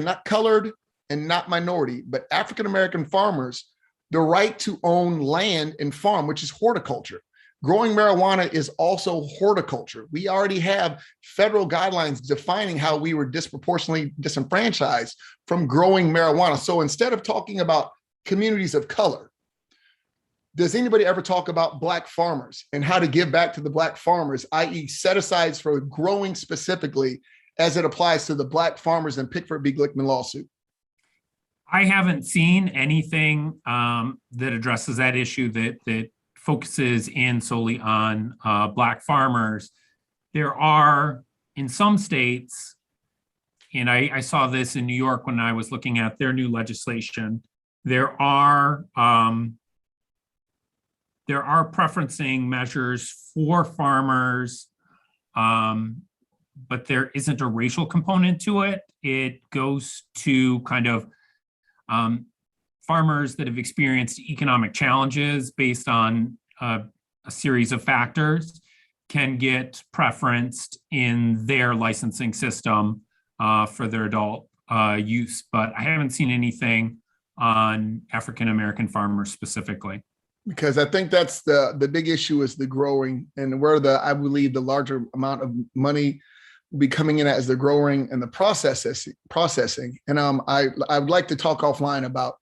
not colored and not minority, but African-American farmers the right to own land and farm, which is horticulture. Growing marijuana is also horticulture. We already have federal guidelines defining how we were disproportionately disenfranchised from growing marijuana. So instead of talking about communities of color, does anybody ever talk about Black farmers and how to give back to the Black farmers, i.e. set-asides for growing specifically as it applies to the Black farmers in Pickford v. Glickman lawsuit? I haven't seen anything that addresses that issue that focuses in solely on Black farmers. There are, in some states, and I saw this in New York when I was looking at their new legislation, there are preferencing measures for farmers, but there isn't a racial component to it. It goes to kind of farmers that have experienced economic challenges based on a series of factors can get preferenced in their licensing system for their adult use. But I haven't seen anything on African-American farmers specifically. Because I think that's the big issue is the growing, and where I believe the larger amount of money will be coming in as the growing and the processing. And I would like to talk offline about,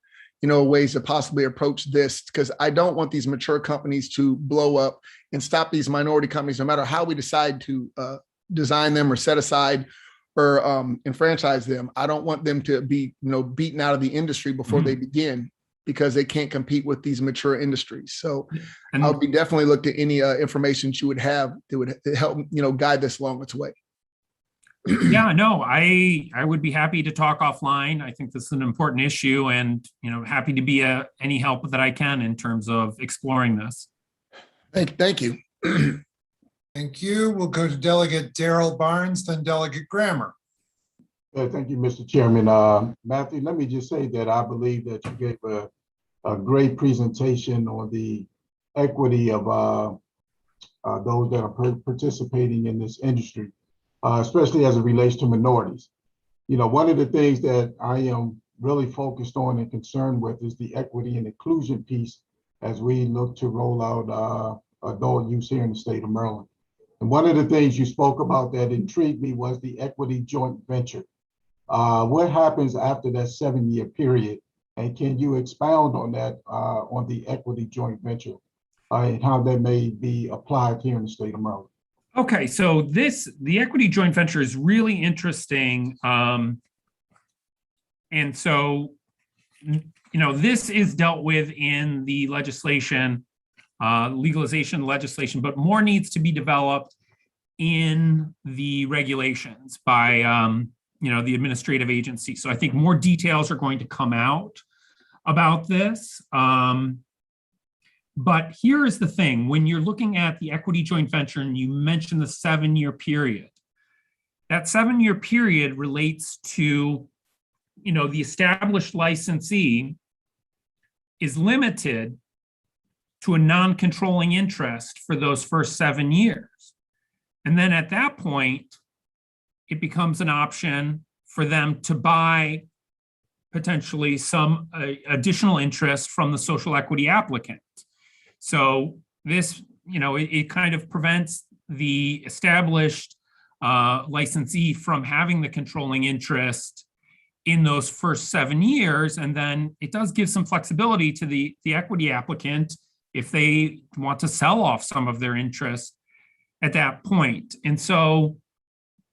ways to possibly approach this, because I don't want these mature companies to blow up and stop these minority companies, no matter how we decide to design them or set aside or enfranchise them. I don't want them to be, beaten out of the industry before they begin, because they can't compete with these mature industries. So I'll be definitely look at any information you would have that would help, guide this along its way. Yeah, no, I would be happy to talk offline. I think this is an important issue, and, happy to be any help that I can in terms of exploring this. Thank you. Thank you. We'll go to Delegate Darrell Barnes, then Delegate Grammer. Thank you, Mr. Chairman. Matthew, let me just say that I believe that you gave a great presentation on the equity of those that are participating in this industry, especially as it relates to minorities. One of the things that I am really focused on and concerned with is the equity and inclusion piece as we look to roll out adult use here in the state of Maryland. And one of the things you spoke about that intrigued me was the equity joint venture. What happens after that 7-year period? And can you expound on that, on the equity joint venture and how that may be applied here in the state of Maryland? Okay, so the equity joint venture is really interesting. And so, this is dealt with in the legislation, legalization legislation, but more needs to be developed in the regulations by, the administrative agency. So I think more details are going to come out about this. But here is the thing, when you're looking at the equity joint venture and you mentioned the 7-year period, that 7-year period relates to, the established licensee is limited to a non-controlling interest for those first 7 years. And then at that point, it becomes an option for them to buy potentially some additional interest from the social equity applicant. So this, it kind of prevents the established licensee from having the controlling interest in those first 7 years. And then it does give some flexibility to the equity applicant if they want to sell off some of their interest at that point. And so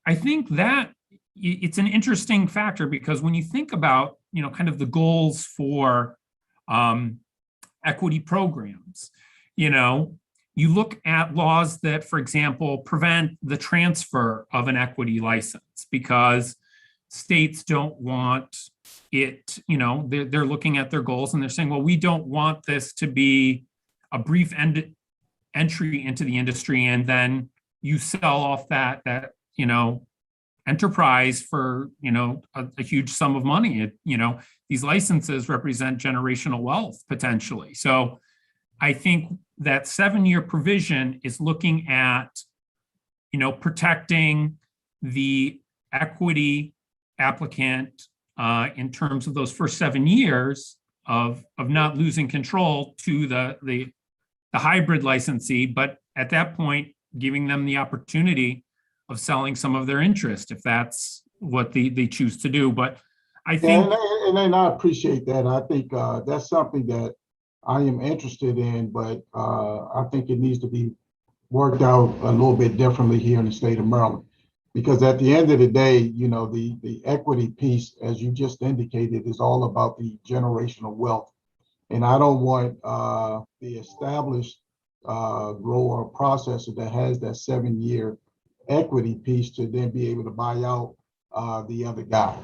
I think that it's an interesting factor, because when you think about, kind of the goals for equity programs, you look at laws that, for example, prevent the transfer of an equity license because states don't want it, they're looking at their goals and they're saying, well, we don't want this to be a brief entry into the industry, and then you sell off that enterprise for, a huge sum of money. These licenses represent generational wealth potentially. So I think that 7-year provision is looking at, protecting the equity applicant in terms of those first 7 years of not losing control to the hybrid licensee, but at that point, giving them the opportunity of selling some of their interest if that's what they choose to do. But I think, and I appreciate that. I think that's something that I am interested in, but I think it needs to be worked out a little bit differently here in the state of Maryland. Because at the end of the day, the equity piece, as you just indicated, is all about the generational wealth. And I don't want the established grower or processor that has that 7-year equity piece to then be able to buy out the other guy.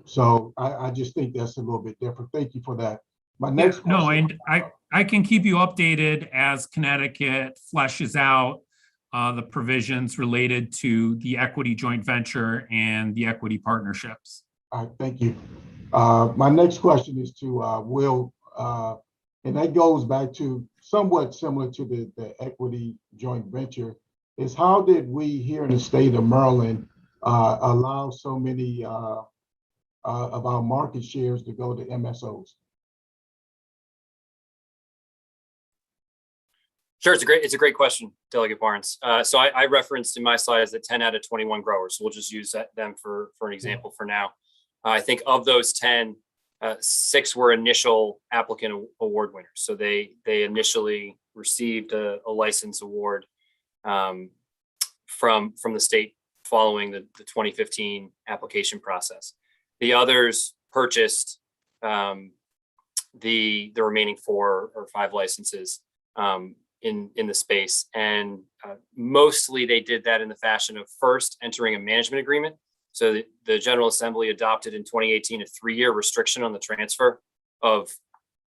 So I just think that's a little bit different. Thank you for that. My next question. No, and I can keep you updated as Connecticut fleshes out the provisions related to the equity joint venture and the equity partnerships. All right, thank you. My next question is to Will, and that goes back to somewhat similar to the equity joint venture, is how did we here in the state of Maryland allow so many of our market shares to go to MSOs? Sure, it's a great question, Delegate Barnes. So I referenced in my slides that 10 out of 21 growers. So we'll just use them for an example for now. I think of those 10, 6 were initial applicant award winners. So they initially received a license award from the state following the 2015 application process. The others purchased the remaining 4 or 5 licenses in the space, and mostly they did that in the fashion of first entering a management agreement. So the General Assembly adopted in 2018 a 3-year restriction on the transfer of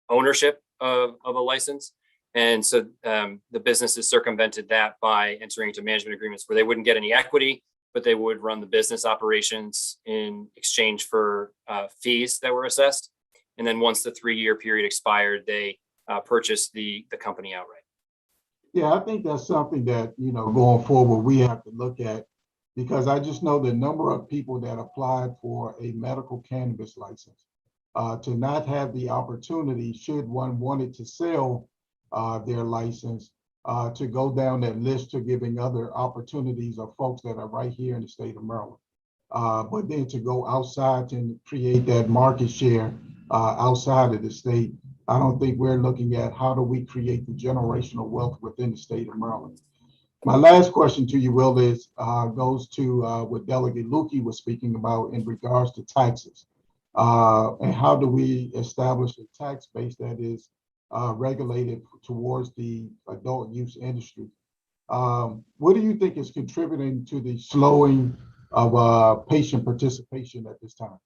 ownership of a license. And so the businesses circumvented that by entering into management agreements where they wouldn't get any equity, but they would run the business operations in exchange for fees that were assessed. And then once the 3-year period expired, they purchased the company outright. Yeah, I think that's something that, going forward, we have to look at, because I just know the number of people that applied for a medical cannabis license to not have the opportunity, should one wanted to sell their license, to go down that list to giving other opportunities of folks that are right here in the state of Maryland. But then to go outside and create that market share outside of the state, I don't think we're looking at how do we create the generational wealth within the state of Maryland. My last question to you, Will, is goes to what Delegate Lukey was speaking about in regards to taxes. And how do we establish a tax base that is regulated towards the adult use industry? What do you think is contributing to the slowing of patient participation at this time?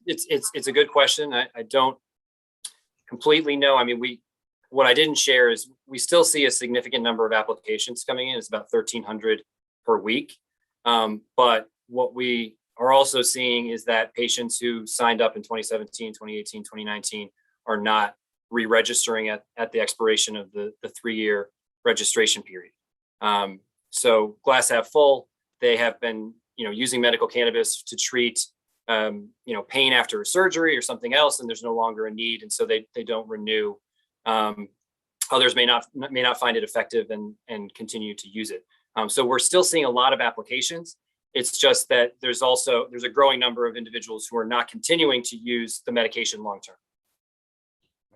It's a good question. I don't completely know. I mean, what I didn't share is we still see a significant number of applications coming in. It's about 1,300 per week. But what we are also seeing is that patients who signed up in 2017, 2018, 2019 are not re-registering at the expiration of the 3-year registration period. So glass half full, they have been, using medical cannabis to treat, pain after a surgery or something else, and there's no longer a need, and so they don't renew. Others may not find it effective and continue to use it. So we're still seeing a lot of applications. It's just that there's a growing number of individuals who are not continuing to use the medication long term.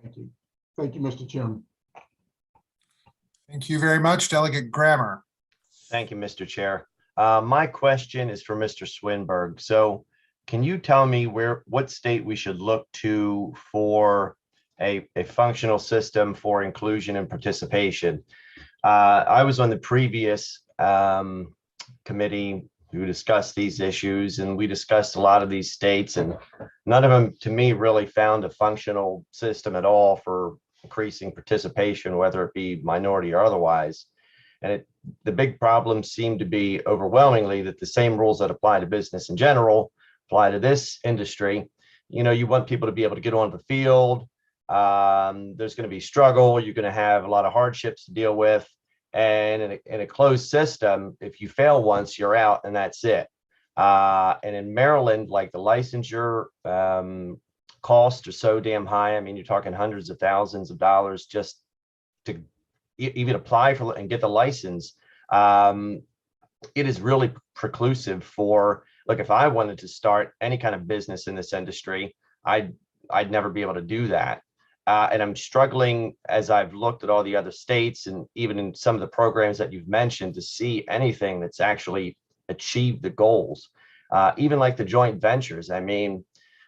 Thank you. Thank you, Mr. Chairman. Thank you very much, Delegate Grammer. Thank you, Mr. Chair. My question is for Mr. Swinburne. So can you tell me what state we should look to for a functional system for inclusion and participation? I was on the previous committee who discussed these issues, and we discussed a lot of these states, and none of them, to me, really found a functional system at all for increasing participation, whether it be minority or otherwise. And the big problem seemed to be overwhelmingly that the same rules that apply to business in general apply to this industry. You want people to be able to get onto the field. There's going to be struggle. You're going to have a lot of hardships to deal with. And in a closed system, if you fail once, you're out and that's it. And in Maryland, like the licensure costs are so damn high. I mean, you're talking hundreds of thousands of dollars just to even apply for and get the license. It is really preclusive for, like, if I wanted to start any kind of business in this industry, I'd never be able to do that. And I'm struggling, as I've looked at all the other states and even in some of the programs that you've mentioned, to see anything that's actually achieved the goals. Even like the joint ventures. I mean,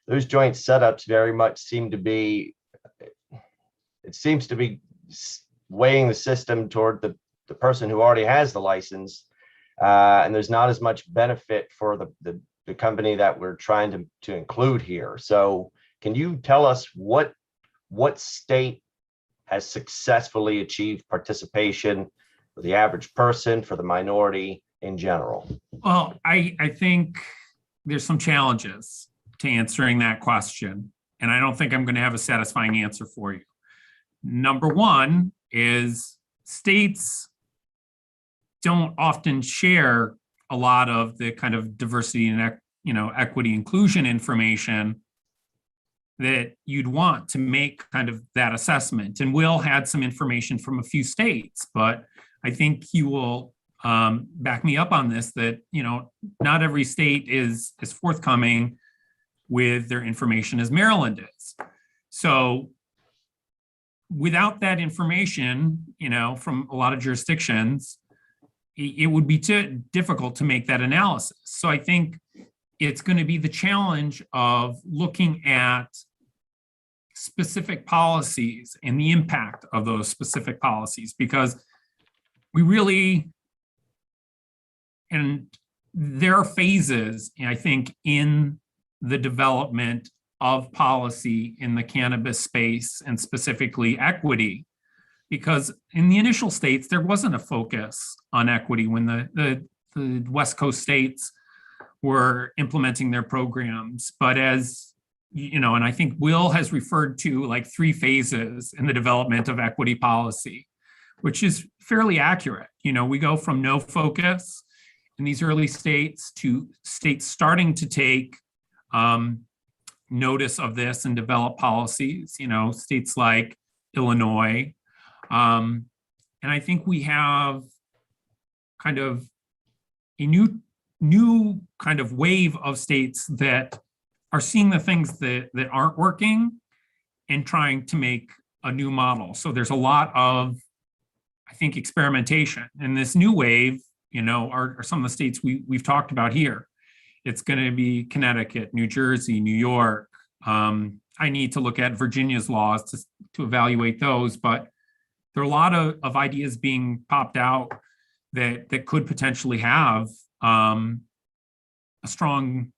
those joint setups very much seems to be weighing the system toward the person who already has the license. And there's not as much benefit for the company that we're trying to include here. So can you tell us what state has successfully achieved participation for the average person, for the minority in general? Well, I think there's some challenges to answering that question, and I don't think I'm going to have a satisfying answer for you. Number one is states don't often share a lot of the kind of diversity and equity inclusion information that you'd want to make kind of that assessment. And Will had some information from a few states, but I think he will back me up on this, that, not every state is as forthcoming with their information as Maryland is. So without that information, from a lot of jurisdictions, it would be too difficult to make that analysis. So I think it's going to be the challenge of looking at specific policies and the impact of those specific policies, because we really, and there are phases, I think, in the development of policy in the cannabis space, and specifically equity, because in the initial states, there wasn't a focus on equity when the West Coast states were implementing their programs. But as and I think Will has referred to like 3 phases in the development of equity policy, which is fairly accurate. We go from no focus in these early states to states starting to take notice of this and develop policies, states like Illinois. And I think we have kind of a new kind of wave of states that are seeing the things that aren't working and trying to make a new model. So there's a lot of, I think, experimentation. And this new wave, are some of the states we've talked about here. It's going to be Connecticut, New Jersey, New York. I need to look at Virginia's laws to evaluate those, but there are a lot of ideas being popped out that could potentially have a strong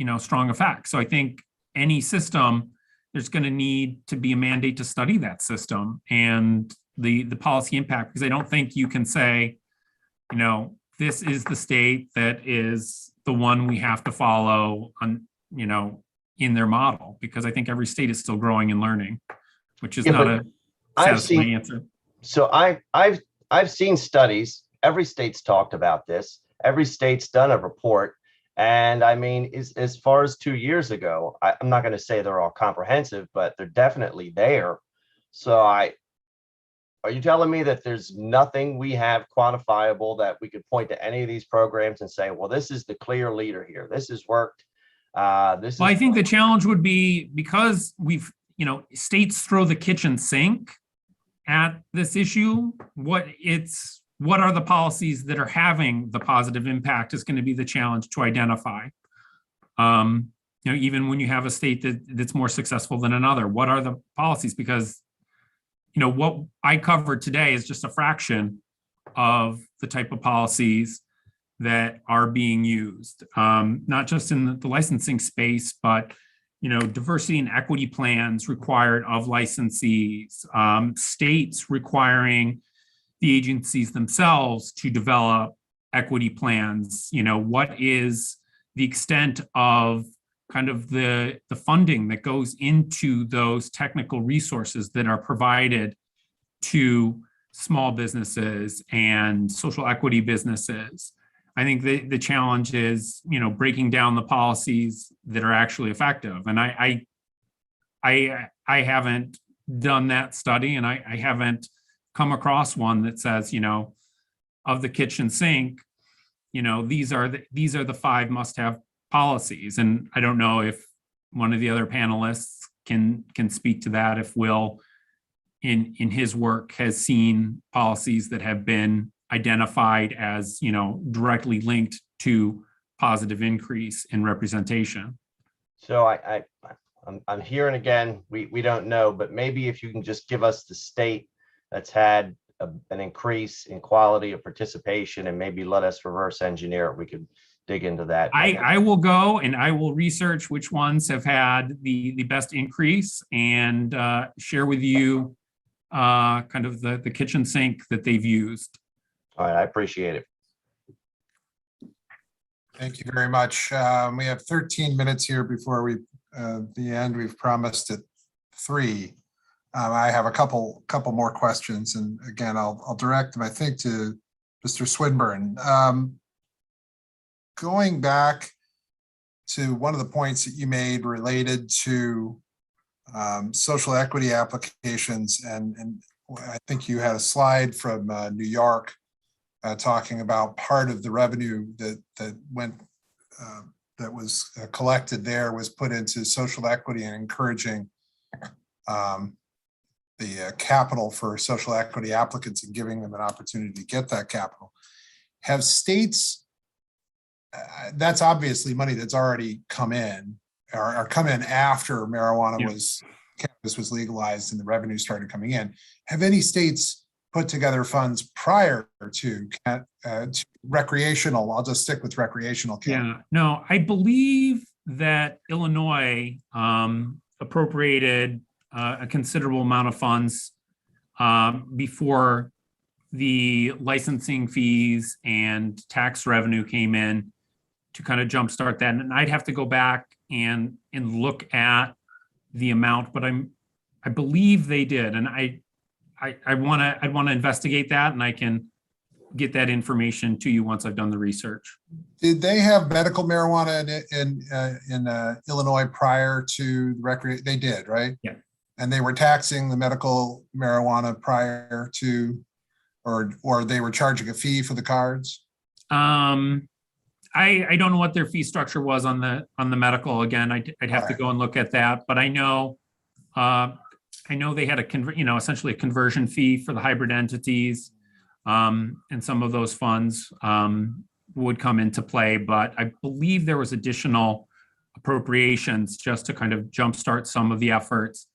effect. So I think any system, there's going to need to be a mandate to study that system and the policy impact, because I don't think you can say, this is the state that is the one we have to follow on, in their model, because I think every state is still growing and learning, which is Yeah, not but a I've satisfying seen, answer. so I've seen studies. Every state's talked about this. Every state's done a report. And I mean, as far as 2 years ago, I'm not going to say they're all comprehensive, but they're definitely there. So are you telling me that there's nothing we have quantifiable that we could point to any of these programs and say, well, this is the clear leader here. This has worked. This Well, I is think the challenge would be, because states throw the kitchen sink at this issue, what are the policies that are having the positive impact is going to be the challenge to identify. Even when you have a state that's more successful than another, what are the policies? Because what I covered today is just a fraction of the type of policies that are being used, not just in the licensing space, but diversity and equity plans required of licensees, states requiring the agencies themselves to develop equity plans. What is the extent of kind of the funding that goes into those technical resources that are provided to small businesses and social equity businesses? I think the challenge is, breaking down the policies that are actually effective. And I haven't done that study, and I haven't come across one that says, of the kitchen sink, these are the 5 must-have policies. And I don't know if one of the other panelists can speak to that, if Will in his work has seen policies that have been identified as directly linked to positive increase in representation. so I'm hearing again, we don't know, but maybe if you can just give us the state that's had an increase in quality of participation, and maybe let us reverse engineer it. We could dig into that. I will go and I will research which ones have had the best increase and share with you kind of the kitchen sink that they've used. All right, I appreciate it. Thank you very much. We have 13 minutes here before the end. We've promised at 3. I have a couple more questions, and again, I'll direct them, I think, to Mr. Swinburne. Going back to one of the points that you made related to social equity applications, and I think you had a slide from New York talking about part of the revenue that was collected there was put into social equity and encouraging the capital for social equity applicants and giving them an opportunity to get that capital. Have states, that's obviously money that's already come in or come in after cannabis was legalized and the revenue started coming in. Have any states put together funds prior to recreational? I'll just stick with recreational. Yeah, no, I believe that Illinois appropriated a considerable amount of funds before the licensing fees and tax revenue came in to kind of jumpstart that. And I'd have to go back and look at the amount, but I believe they did. And I'd want to investigate that, and I can get that information to you once I've done the research. Did they have medical marijuana in Illinois prior to the recreation? They did, right? Yeah. And they were taxing the medical marijuana prior to, or they were charging a fee for the cards? I don't know what their fee structure was on the medical. Again, I'd have to go and look at that, but I know they had essentially a conversion fee for the hybrid entities, and some of those funds would come into play. But I believe there was additional appropriations just to kind of jumpstart some of the efforts.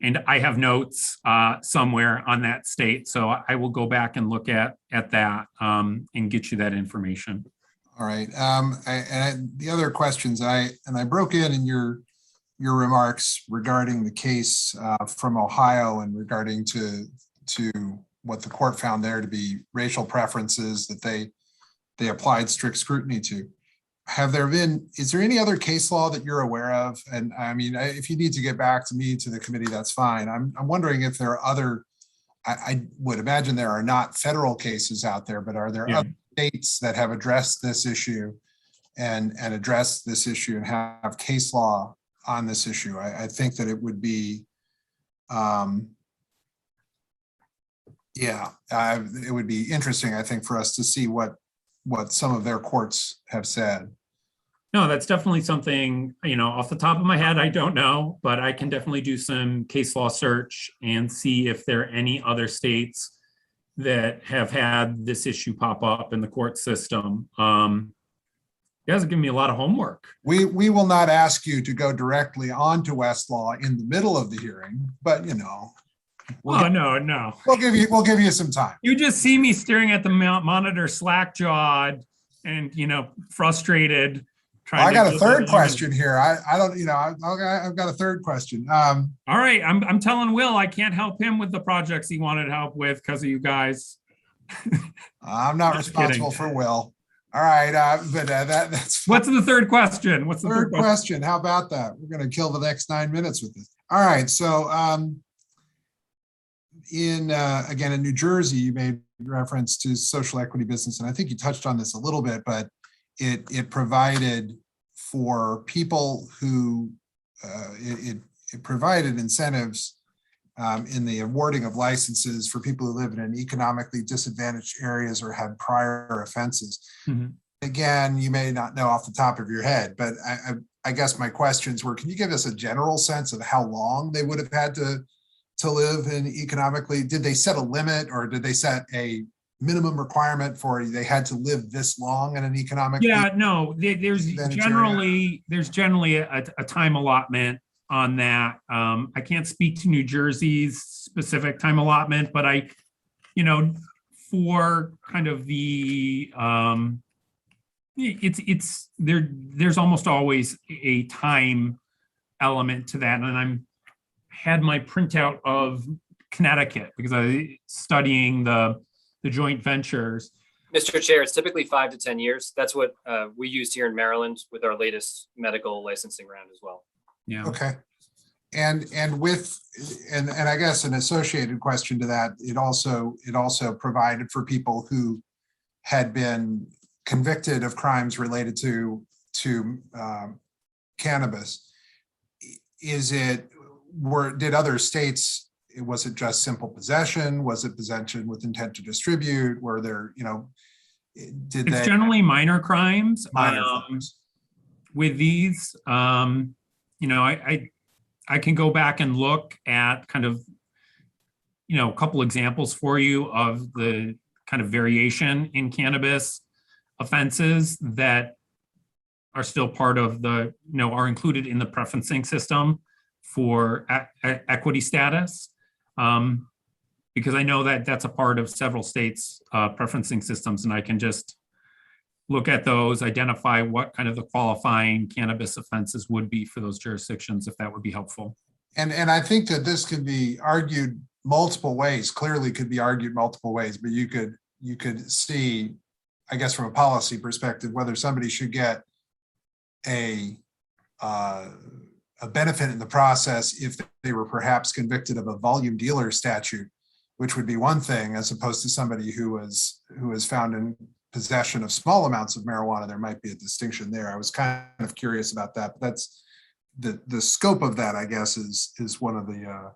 And I have notes somewhere on that state, so I will go back and look at that and get you that information. All right. The other questions I broke in your remarks regarding the case from Ohio and regarding to what the court found there to be racial preferences that they applied strict scrutiny to. Is there any other case law that you're aware of? And I mean, if you need to get back to me, to the committee, that's fine. I'm wondering if there are other, I would imagine there are not federal cases out there, but are there other states that have addressed this issue and addressed this issue and have case law on this issue? I think that it would be, it would be interesting, I think, for us to see what some of their courts have said. No, that's definitely something, off the top of my head, I don't know, but I can definitely do some case law search and see if there are any other states that have had this issue pop up in the court system. You guys are giving me a lot of homework. We will not ask you to go directly onto Westlaw in the middle of the hearing, but No. we'll give you some time. You just see me staring at the monitor, slack-jawed and, frustrated. I got a third question here. I don't, I've got a third question. All right, I'm telling Will I can't help him with the projects he wanted help with because of you guys. I'm not responsible for Will. All right, but that's fine. What's the third question? What's the Third question? How about that? We're going to kill the next 9 minutes with this. All right, so again, in New Jersey, you made reference to social equity business, and I think you touched on this a little bit, but it provided for people who it provided incentives in the awarding of licenses for people who live in economically disadvantaged areas or had prior offenses. Mm-hmm. Again, you may not know off the top of your head, but I guess my questions were, can you give us a general sense of how long they would have had to live in economically? Did they set a limit, or did they set a minimum requirement for they had to live this long in an economic? Yeah, no, there's generally a time allotment on that. I can't speak to New Jersey's specific time allotment, but for kind of the it's there's almost always a time element to that. And I'm had my printout of Connecticut because I studying the joint ventures. Mr. Chair, it's typically 5 to 10 years. That's what we used here in Maryland with our latest medical licensing round as well. Yeah. Okay. And I guess an associated question to that, it also provided for people who had been convicted of crimes related to cannabis. Did other states, was it just simple possession? Was it possession with intent to distribute? Were there, It's generally minor crimes. With these, I can go back and look at kind of, a couple examples for you of the kind of variation in cannabis offenses that are still part of the, are included in the preferencing system for equity status. Because I know that that's a part of several states' preferencing systems, and I can just look at those, identify what kind of the qualifying cannabis offenses would be for those jurisdictions, if that would be helpful. And I think that this could be argued multiple ways, clearly could be argued multiple ways, but you could see, I guess, from a policy perspective, whether somebody should get a benefit in the process if they were perhaps convicted of a volume dealer statute, which would be one thing, as opposed to somebody who was found in possession of small amounts of marijuana. There might be a distinction there. I was kind of curious about that, but that's the scope of that, I guess, is one of the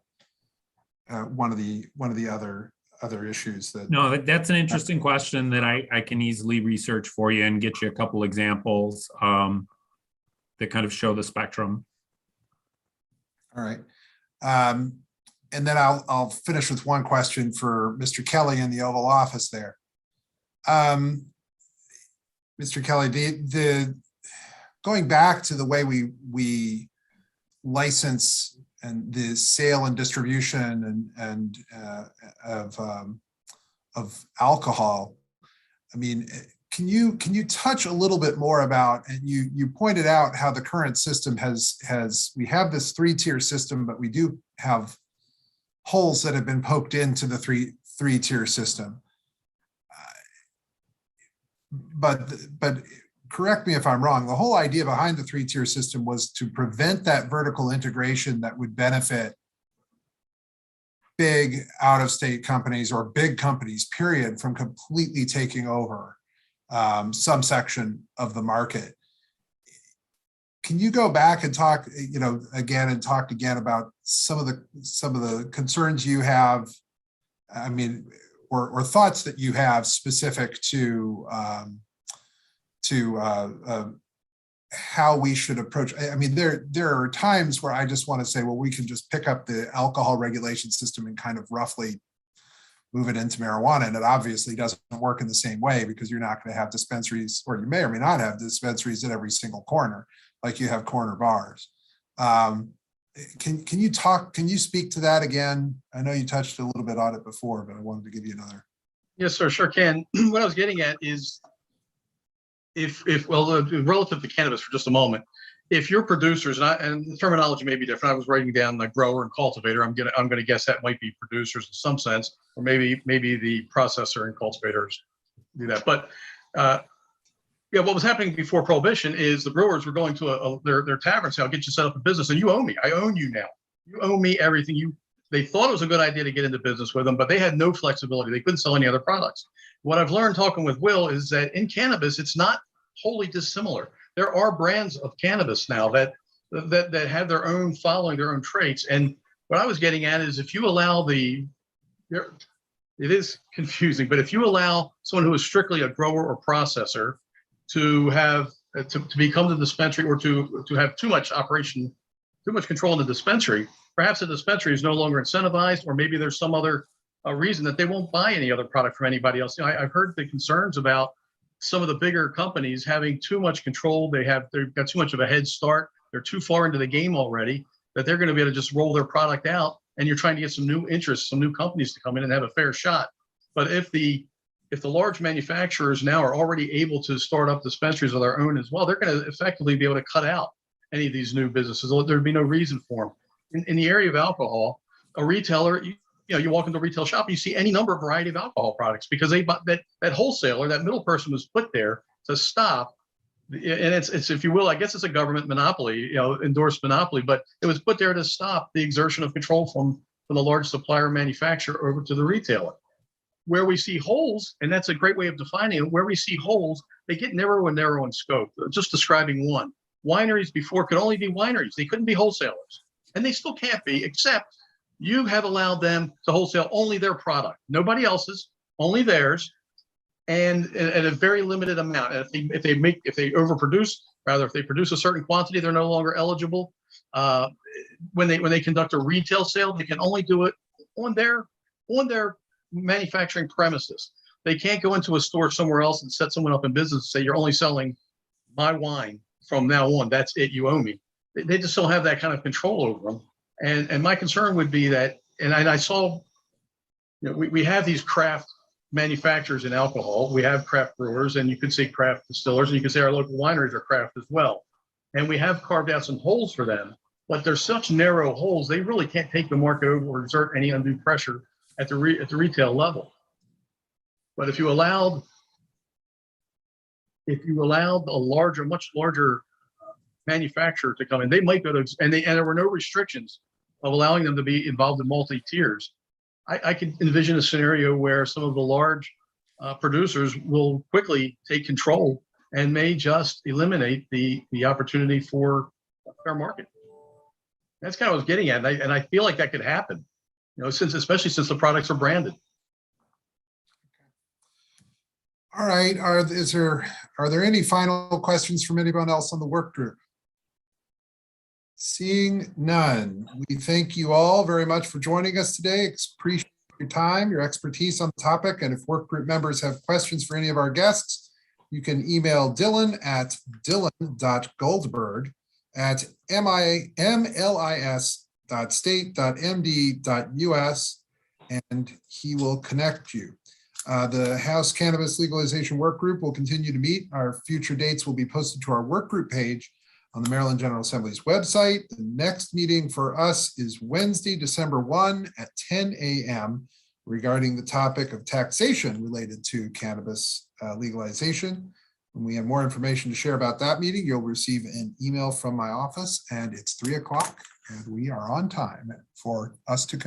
other issues that. No, that's an interesting question that I can easily research for you and get you a couple examples that kind of show the spectrum. All right. And then I'll finish with one question for Mr. Kelly in the Oval Office there. Mr. Kelly, the going back to the way we license the sale and distribution of alcohol. I mean, can you touch a little bit more about, and you pointed out how the current system we have this 3-tier system, but we do have holes that have been poked into the three-tier system. But correct me if I'm wrong, the whole idea behind the 3-tier system was to prevent that vertical integration that would benefit big out-of-state companies or big companies, period, from completely taking over some section of the market. Can you go back and talk, again about some of the concerns you have, I mean, or thoughts that you have specific to how we should approach? I mean, there are times where I just want to say, well, we can just pick up the alcohol regulation system and kind of roughly move it into marijuana. And it obviously doesn't work in the same way, because you're not going to have dispensaries, or you may or may not have dispensaries at every single corner, like you have corner bars. Can you speak to that again? I know you touched a little bit on it before, but I wanted to give you another. Yes, sir, sure can. What I was getting at is, relative to cannabis for just a moment, if your producers, and the terminology may be different. I was writing down the grower and cultivator. I'm gonna guess that might be producers in some sense, or maybe the processor and cultivators do that. But what was happening before Prohibition is the brewers were going to their tavern, say, "I'll get you set up a business, and you owe me. I own you now. You owe me everything." They thought it was a good idea to get into business with them, but they had no flexibility. They couldn't sell any other products. What I've learned talking with Will is that in cannabis, it's not wholly dissimilar. There are brands of cannabis now that have their own following, their own traits. And what I was getting at is, if you allow it is confusing, but if you allow someone who is strictly a grower or processor to have to become the dispensary, or to have too much control in the dispensary, perhaps the dispensary is no longer incentivized, or maybe there's some other reason that they won't buy any other product from anybody else. I've heard the concerns about some of the bigger companies having too much control. They've got too much of a head start. They're too far into the game already, that they're going to be able to just roll their product out, and you're trying to get some new interests, some new companies to come in and have a fair shot. But if the large manufacturers now are already able to start up dispensaries of their own as well, they're going to effectively be able to cut out any of these new businesses. There'd be no reason for them. In the area of alcohol, a retailer, you walk into a retail shop, you see any number of variety of alcohol products, because that wholesaler, that middle person, was put there to stop. And it's if you will, I guess it's a government monopoly, endorsed monopoly, but it was put there to stop the exertion of control from the large supplier manufacturer over to the retailer. Where we see holes, and that's a great way of defining it, where we see holes, they get narrower and narrower in scope. Just describing one. Wineries before could only be wineries. They couldn't be wholesalers. And they still can't be, except you have allowed them to wholesale only their product, nobody else's, only theirs, and at a very limited amount. And if they produce a certain quantity, they're no longer eligible. When they conduct a retail sale, they can only do it on their manufacturing premises. They can't go into a store somewhere else and set someone up in business and say, "You're only selling my wine from now on. That's it. You owe me." They just don't have that kind of control over them. And my concern would be that, and I saw, we have these craft manufacturers in alcohol. We have craft brewers, and you could say craft distillers, and you could say our local wineries are craft as well. And we have carved out some holes for them, but they're such narrow holes, they really can't take the market over or exert any undue pressure at the retail level. But if you allowed a much larger manufacturer to come in, they might go to, and there were no restrictions of allowing them to be involved in multi-tiers. I could envision a scenario where some of the large producers will quickly take control and may just eliminate the opportunity for a fair market. That's kind of what I was getting at, and I feel like that could happen, especially since the products are branded. All right. Are there any final questions from anyone else on the work group? Seeing none, we thank you all very much for joining us today. Appreciate your time, your expertise on the topic. And if work group members have questions for any of our guests, you can email Dylan at dylan.goldberg@mlis.org. cannabis.state.md.us, and he will connect you. The House Cannabis Legalization Work Group will continue to meet. Our future dates will be posted to our work group page on the Maryland General Assembly's website. The next meeting for us is Wednesday, December 1 at 10 a.m. regarding the topic of taxation related to cannabis legalization. When we have more information to share about that meeting, you'll receive an email from my office, and it's 3 o'clock and we are on time for us to conclude.